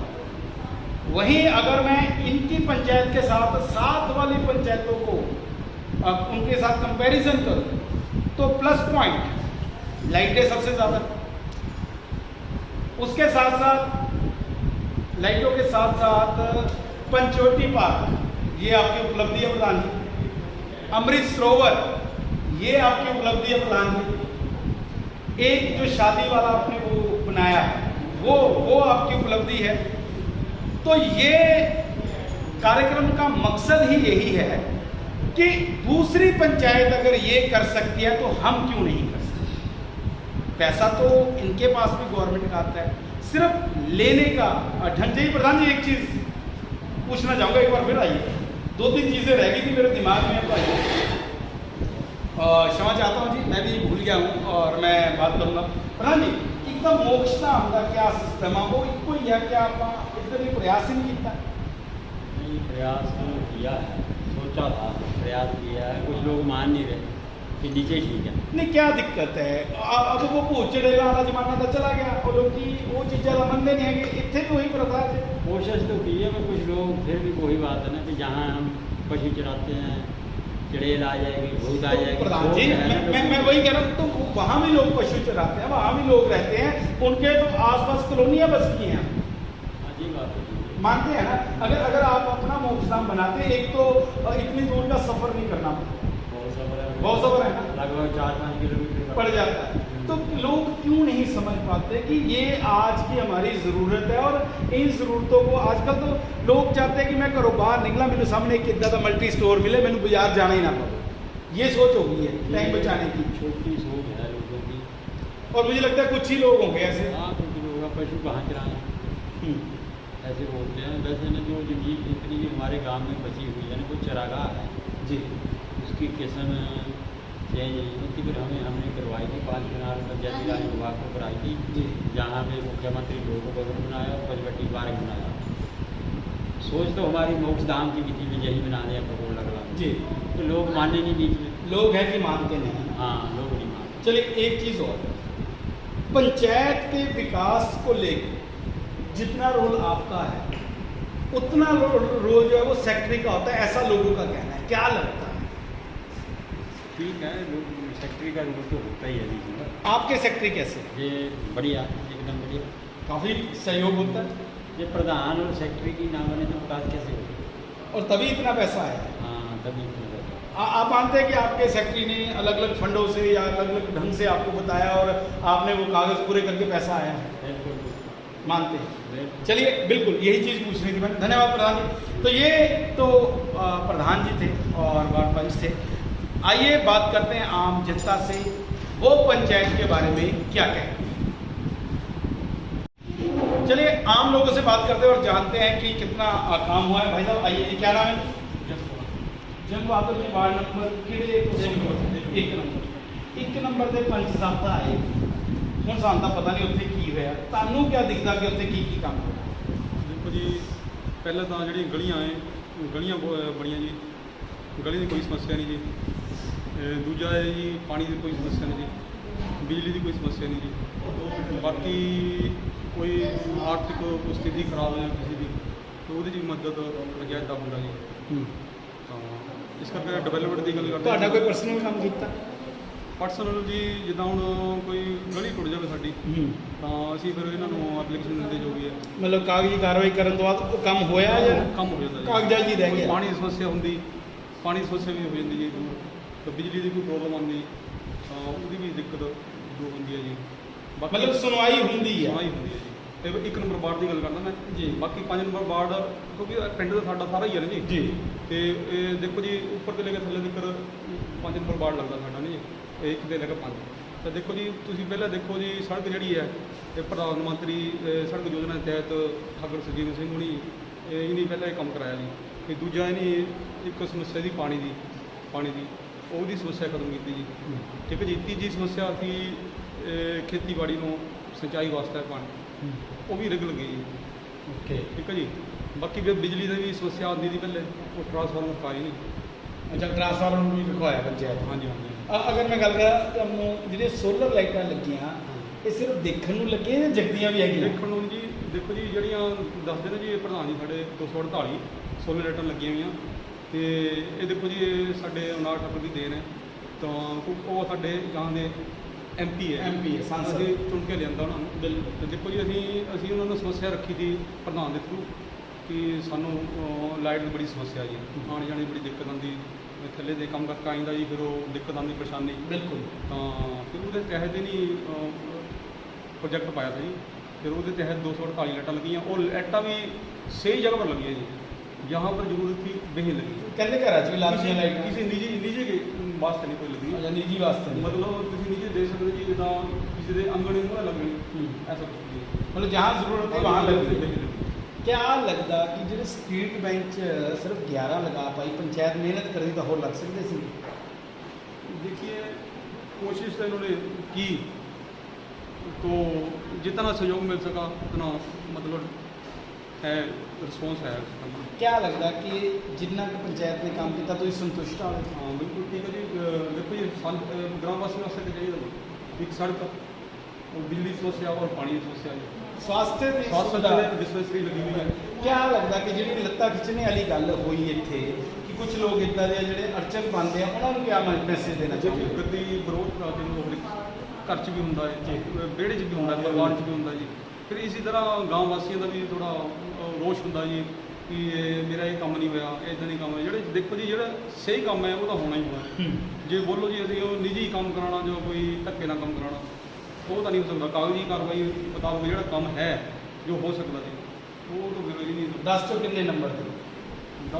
वहीं अगर मैं इनकी पंचायत के साथ वाली पंचायतों को उनके साथ कंपैरिजन करूं तो प्लस पॉइंट लाइटें सबसे ज़्यादा उसके साथ साथ लाइटों के साथ साथ पंचवटी पार्क ये आपकी उपलब्धि है प्रधान जी अमृत सरोवर ये आपकी उपलब्धि है प्रधान जी एक जो शादी वाला आपने वो बनाया वो आपकी उपलब्धि है तो ये कार्यक्रम का मकसद ही यही है कि दूसरी पंचायत अगर ये कर सकती है तो हम क्यों नहीं कर सकते पैसा तो इनके पास भी गवर्नमेंट का आता है सिर्फ लेने का ढंग से ही प्रधान जी एक चीज़ पूछना चाहूँगा एक बार फिर आइए 2-3 चीज़ें रह गई थी मेरे दिमाग में तो आइए क्षमा चाहता हूँ जी मैं भी भूल गया हूँ और मैं बात करूँगा प्रधान जी एकदम मोक्षता का क्या सिस्टम है वो इको ही है क्या आप इतना प्रयास ही नहीं किया नहीं प्रयास किया है सोचा था प्रयास किया है कुछ लोग मान नहीं रहे कि नीचे ठीक है नहीं क्या दिक्कत है अब वो भूचड़ेला वाला जमाना तो चला गया और लोग वो चीज़ें मनते नहीं है कि इतने भी वही प्रथा है कोशिश तो की है पर कुछ लोग फिर भी वही बात है ना कि जहाँ हम पशु चराते हैं चिड़ेल आ जाएगी भूत आ जाएगी प्रधान जी मैं वही कह रहा हूँ तो वहाँ भी लोग पशु चराते हैं वहाँ भी लोग रहते हैं उनके तो आसपास कॉलोनियाँ बसती हैं अजीब बात है मानते हैं ना अगर आप अपना मोक्षधाम बनाते हैं एक तो इतनी दूर का सफर नहीं करना बहुत सफर है ना लगभग 4-5 किलोमीटर पड़ जाता है तो लोग क्यों नहीं समझ पाते कि ये आज की हमारी ज़रूरत है और इन ज़रूरतों को आजकल तो लोग चाहते हैं कि मैं घरों बाहर निकला मैंने सामने एक इदा का मल्टी स्टोर मिले मैंने बाजार जाना ही ना पड़े ये सोच हो गई है टाइम बचाने की छोटी सोच है लोगों की और मुझे लगता है कुछ ही लोग होंगे ऐसे हाँ कुछ लोग का पशु कहाँ चराएं ऐसे बोलते हैं वैसे न जो जीव जितनी भी हमारे गांव में बची हुई है ना वो चरागाह है जी उसकी किस्म चेंज नहीं हुई थी। फिर हमने करवाई थी 5 कनाल पंचायती राज विभाग को कराई थी, जी जहाँ पे मुख्यमंत्री लोगों को भवन बनाया और पचवटी पार्क बनाया। सोच तो हमारी मोक्ष धाम की भी थी भी यही बना दिया करोड़ लगवा, जी। तो लोग माने नहीं बीच में। लोग हैं कि मानते नहीं। हाँ, लोग नहीं मानते। चलिए एक चीज़ और, पंचायत के विकास को लेकर जितना रोल आपका है उतना रोल जो है वो सेक्रेटरी का होता है, ऐसा लोगों का कहना है। क्या लगता है? ठीक है, लोग सेक्रेटरी का रोल तो होता ही है बीच में। आपके सेक्रेटरी कैसे? ये बढ़िया, एकदम बढ़िया, काफ़ी सहयोग होता है ये प्रधान और सेक्रेटरी की ना बने तो विकास कैसे होगा? और तभी इतना पैसा है। हाँ, तभी इतना होगा। आप मानते हैं कि आपके सेक्रेटरी ने अलग अलग फंडों से या अलग अलग ढंग से आपको बताया और आपने वो कागज़ पूरे करके पैसा आया है? बिल्कुल मानते हैं। बिल्कुल। चलिए, बिल्कुल यही चीज़ पूछनी थी मैंने। धन्यवाद प्रधान जी। तो ये तो प्रधान जी थे और वार्ड पंच थे। आइए बात करते हैं आम जनता से, वो पंचायत के बारे में क्या कहते हैं। चलिए आम लोगों से बात करते हैं और जानते हैं कि कितना काम हुआ है। भाई साहब आइए, क्या नाम है? जब बात जी वार्ड नंबर किहड़े? एक नंबर ਦੇ ਪੰਚ ਸਾਹਿਬ ਤਾਂ ਆਏ, ਹੁਣ ਸਾਨੂੰ ਤਾਂ ਪਤਾ ਨਹੀਂ ਉੱਥੇ ਕੀ ਹੋਇਆ। ਤੁਹਾਨੂੰ ਕੀ ਦਿਖਦਾ ਕਿ ਉੱਥੇ ਕੀ ਕੰਮ ਹੋਇਆ? ਦੇਖੋ ਜੀ, ਪਹਿਲਾਂ ਤਾਂ ਜਿਹੜੀਆਂ ਗਲੀਆਂ ਹੈ, ਗਲੀਆਂ ਬਣੀਆਂ ਜੀ, ਗਲੀ ਦੀ ਕੋਈ ਸਮੱਸਿਆ ਨਹੀਂ ਜੀ। ਦੂਜਾ ਹੈ ਜੀ, ਪਾਣੀ ਦੀ ਕੋਈ ਸਮੱਸਿਆ ਨਹੀਂ ਜੀ, ਬਿਜਲੀ ਦੀ ਕੋਈ ਸਮੱਸਿਆ ਨਹੀਂ ਜੀ। ਬਾਕੀ ਕੋਈ ਆਰਥਿਕ ਸਥਿਤੀ ਖਰਾਬ ਹੈ ਕਿਸੇ ਦੀ, ਤਾਂ ਉਹਦੇ 'ਚ ਵੀ ਮਦਦ ਪੰਚਾਇਤ ਦਾ ਹੁੰਦਾ ਜੀ। ਤਾਂ ਇਸ ਕਰਕੇ ਡਿਵੈਲਪਮੈਂਟ ਦੀ ਗੱਲ ਕਰਦੇ ਤੁਹਾਡਾ ਕੋਈ ਪਰਸਨਲ ਕੰਮ ਕੀਤਾ? ਪਰਸਨਲ ਜੀ, ਜਿੱਦਾਂ ਹੁਣ ਕੋਈ ਗਲੀ ਟੁੱਟ ਜਾਵੇ ਸਾਡੀ, ਤਾਂ ਅਸੀਂ ਫਿਰ ਇਹਨਾਂ ਨੂੰ ਐਪਲੀਕੇਸ਼ਨ ਦਿੰਦੇ ਜੋ ਵੀ ਹੈ, ਮਤਲਬ ਕਾਗਜ਼ੀ ਕਾਰਵਾਈ ਕਰਨ ਤੋਂ ਬਾਅਦ ਉਹ ਕੰਮ ਹੋਇਆ ਜਾਂ ਕੰਮ ਹੋ ਜਾਂਦਾ ਜੀ। ਕਾਗਜ਼ਾਂ 'ਚ ਹੀ ਰਹਿ ਕੋਈ ਗਿਆ? ਪਾਣੀ ਦੀ ਸਮੱਸਿਆ ਹੁੰਦੀ, ਪਾਣੀ ਦੀ ਸਮੱਸਿਆ ਵੀ ਹੋ ਜਾਂਦੀ ਜੀ ਦੂਰ, ਤਾਂ ਬਿਜਲੀ ਦੀ ਕੋਈ ਪ੍ਰੋਬਲਮ ਆਉਂਦੀ ਤਾਂ ਉਹਦੀ ਵੀ ਦਿੱਕਤ ਦੂਰ ਹੁੰਦੀ ਹੈ ਜੀ। ਮਤਲਬ ਸੁਣਵਾਈ ਹੁੰਦੀ ਹੈ? ਸੁਣਵਾਈ ਹੁੰਦੀ ਹੈ ਜੀ। ਤੇ 1 ਨੰਬਰ ਵਾਰਡ ਦੀ ਗੱਲ ਕਰਦਾ ਮੈਂ ਜੀ। ਬਾਕੀ 5 ਨੰਬਰ ਵਾਰਡ, ਕਿਉਂਕਿ ਪਿੰਡ ਦਾ ਸਾਡਾ ਸਾਰਾ ਹੀ ਹੈ ਨਾ ਜੀ। ਜੀ। ਤੇ ਇਹ ਦੇਖੋ ਜੀ, ਉੱਪਰ ਤੋਂ ਲੈ ਕੇ ਥੱਲੇ ਤੱਕ 5 ਨੰਬਰ ਵਾਰਡ ਲੱਗਦਾ ਸਾਡਾ ਨਹੀਂ ਜੀ, ਇਹ 1 ਦੇ ਲੈ ਕੇ 5। ਤਾਂ ਦੇਖੋ ਜੀ, ਤੁਸੀਂ ਪਹਿਲਾਂ ਦੇਖੋ ਜੀ, ਸੜਕ ਜਿਹੜੀ ਹੈ ਇਹ ਪ੍ਰਧਾਨ ਮੰਤਰੀ ਸੜਕ ਯੋਜਨਾ ਦੇ ਤਹਿਤ ਠਾਕੁਰ ਸੁਖਜੀਤ ਸਿੰਘ ਹੁਣੀ ਇਹਨੇ ਪਹਿਲਾਂ ਇਹ ਕੰਮ ਕਰਾਇਆ ਜੀ। ਤੇ ਦੂਜਾ ਇਹਨੇ ਇੱਕ ਸਮੱਸਿਆ ਦੀ ਪਾਣੀ ਦੀ ਉਹਦੀ ਸਮੱਸਿਆ ਖਤਮ ਕੀਤੀ ਜੀ। ਠੀਕ ਹੈ ਜੀ। ਤੀਜੀ ਸਮੱਸਿਆ ਸੀ ਖੇਤੀਬਾੜੀ ਨੂੰ ਸਿੰਚਾਈ ਵਾਸਤੇ ਪਾਣੀ, ਉਹ ਵੀ ਰਿਗਲ ਗਈ ਜੀ। ਓਕੇ। ਠੀਕ ਹੈ ਜੀ। ਬਾਕੀ ਫਿਰ ਬਿਜਲੀ ਦੀ ਵੀ ਸਮੱਸਿਆ ਆਉਂਦੀ ਸੀ ਪਹਿਲੇ, ਉਹ ਟਰਾਂਸਫਾਰਮਰ ਪਾਈ ਨਹੀਂ। ਅੱਛਾ, ਟਰਾਂਸਫਾਰਮਰ ਵੀ ਰਖਵਾਇਆ ਪੰਚਾਇਤ? ਹਾਂਜੀ ਹਾਂਜੀ। ਅਗਰ ਮੈਂ ਗੱਲ ਕਰਾਂ ਤੁਹਾਨੂੰ, ਜਿਹੜੇ ਸੋਲਰ ਲਾਈਟਾਂ ਲੱਗੀਆਂ ਇਹ ਸਿਰਫ ਦੇਖਣ ਨੂੰ ਲੱਗੀਆਂ ਜਾਂ ਜਗਦੀਆਂ ਵੀ ਹੈਗੀਆਂ? ਦੇਖਣ ਨੂੰ ਜੀ, ਦੇਖੋ ਜੀ, ਜਿਹੜੀਆਂ ਦੱਸਦੇ ਨੇ ਜੀ ਇਹ ਪ੍ਰਧਾਨ ਜੀ ਸਾਡੇ 248 ਸੋਲਰ ਲਾਈਟਾਂ ਲੱਗੀਆਂ ਹੋਈਆਂ। ਤੇ ਇਹ ਦੇਖੋ ਜੀ, ਇਹ ਸਾਡੇ ਅਨਾਰ ਠਾਕੁਰ ਦੀ ਦੇਣ ਹੈ। ਤਾਂ ਉਹ ਸਾਡੇ ਗਾਂ ਦੇ MP ਹੈ, ਸੰਸਦ। ਅਸੀਂ ਚੁਣ ਕੇ ਲਿਆਂਦਾ ਉਹਨਾਂ ਨੂੰ। ਬਿਲਕੁਲ। ਤੇ ਦੇਖੋ ਜੀ, ਅਸੀਂ ਉਹਨਾਂ ਨੂੰ ਸਮੱਸਿਆ ਰੱਖੀ ਸੀ ਪ੍ਰਧਾਨ ਦੇ ਥਰੂ ਕਿ ਸਾਨੂੰ ਲਾਈਟ ਦੀ ਬੜੀ ਸਮੱਸਿਆ ਜੀ, ਆਉਣ ਜਾਣ ਦੀ ਬੜੀ ਦਿੱਕਤ ਆਉਂਦੀ, ਥੱਲੇ ਦੇ ਕੰਮ ਕਰਕੇ ਆਈਂਦਾ ਜੀ, ਫਿਰ ਉਹ ਦਿੱਕਤ ਆਉਂਦੀ, ਪਰੇਸ਼ਾਨੀ। ਬਿਲਕੁਲ। ਤਾਂ ਫਿਰ ਉਹਦੇ ਤਹਿਤ ਹੀ ਨਹੀਂ ਪ੍ਰੋਜੈਕਟ ਪਾਇਆ ਸੀ ਜੀ। ਫਿਰ ਉਹਦੇ ਤਹਿਤ 248 ਲਾਈਟਾਂ ਲੱਗੀਆਂ। ਉਹ ਲਾਈਟਾਂ ਵੀ ਸਹੀ ਜਗ੍ਹਾ ਪਰ ਲੱਗੀਆਂ ਜੀ, जहाँ पर जरूरत थी वहीं लगी। कहते घरां च भी लातियां लाइटां? किसी निजी के वास्ते नहीं कोई लगी। अच्छा, निजी वास्ते नहीं। मतलब किसी निजी दे सकते जी, जिदा किसी के आंगन में लगनी, ऐसा कुछ नहीं। मतलब जहाँ जरूरत है वहाँ लगी। क्या लगता कि जो स्ट्रीट बेंच सिर्फ 11 लगा पाई, पंचायत मेहनत करी तो होर लग सकते सी? देखिए, कोशिश तो इन्होंने की, तो जितना सहयोग मिल सका उतना मतलब है, रिस्पॉन्स है। क्या लगता कि जिन्ना कि पंचायत ने काम किया तो संतुष्ट हो? हाँ बिल्कुल ठीक है जी। देखो जी, ग्राम वासी वास्ते तो चाहिए एक सड़क और बिजली समस्या और पानी की समस्या है। स्वास्थ्य डिस्पेंसरी लगी हुई है। क्या लगता कि जी लत्ता खिंचने वाली गल हुई इतने कि कुछ लोग इदा के जो अड़चन पाते हैं उन्होंने क्या मैसेज देना चाहिए? गद्दी विरोध घर च भी होंगे, बेड़े च भी होंगे, परिवार च भी होंगे जी। फिर इसी तरह गाँव वासियों का भी थोड़ा रोष होंगे जी कि मेरा ये काम नहीं होया, इदा नहीं काम है। जो देखो जी, जो सही काम है वो तो होना ही होना। जो बोलो जी अभी निजी काम कराना, जो कोई धक्के ना काम कराना, वो तो नहीं हो सकता। कागजी कार्रवाई मुताबिक जो काम है जो हो सकता है वो तो फिर ही नहीं। 10 चो कितने नंबर थे?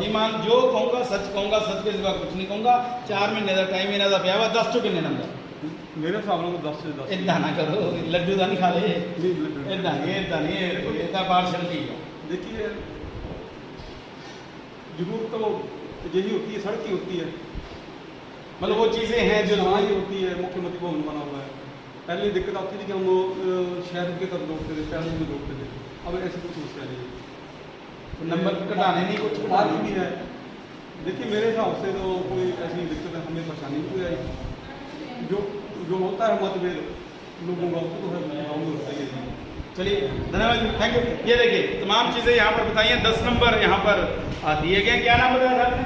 ईमान जो कहूँगा सच कहूँगा, सच के सिवा कुछ नहीं कहूँगा। 4 महीने का टाइम इन्हों का पिया वा, 10 चो कितने नंबर? मेरे हिसाब से 10 से 10। इदा ना करो, लड्डू का नहीं खा ले। इदा नहीं इदा पार्शलिटी है। देखिए, जरूरत तो यही होती है, सड़क ही होती है। मतलब वो चीज़ें हैं जो हाँ ही होती है, मुख्यमंत्री भवन बना हुआ है। पहले दिक्कत आती थी कि हम शहर की तरफ रोकते थे, शहर में रोकते थे, अब ऐसी कुछ समस्या नहीं है। नंबर कटाने नहीं, कुछ आज भी है। देखिए मेरे हिसाब से तो कोई ऐसी दिक्कत हमें परेशानी नहीं आई। जो होता है मतभेद लोगों का तो है, गाँव में होता ही है। चलिए धन्यवाद, थैंक यू। ये देखिए तमाम चीज़ें यहाँ पर बताई हैं, 10 नंबर यहाँ पर दिए गए। क्या नाम बताया था आपने?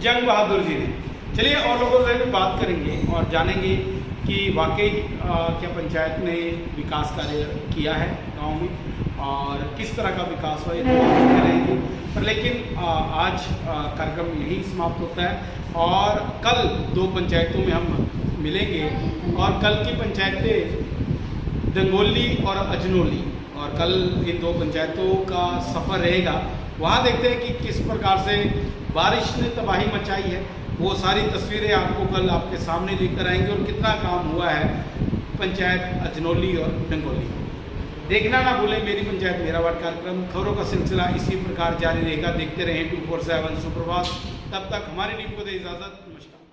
जंग बहादुर जी ने। चलिए और लोगों से भी बात करेंगे और जानेंगे कि वाकई क्या पंचायत ने विकास कार्य किया है गांव में और किस तरह का विकास हुआ, ये तो बात करते रहेंगे। पर लेकिन आज कार्यक्रम यही समाप्त होता है और कल 2 पंचायतों में हम मिलेंगे और कल की पंचायतें डंगोली और अजनोली, और कल इन 2 पंचायतों का सफ़र रहेगा। वहाँ देखते हैं कि किस प्रकार से बारिश ने तबाही मचाई है। वो सारी तस्वीरें आपको कल आपके सामने लेकर आएंगे और कितना काम हुआ है पंचायत अजनोली और डंगोली। देखना ना भूलें मेरी पंचायत मेरा वार्ड कार्यक्रम। खबरों का सिलसिला इसी प्रकार जारी रहेगा। देखते रहें 247 सुप्रभात। तब तक हमारी टीम को दे इजाज़त। नमस्कार।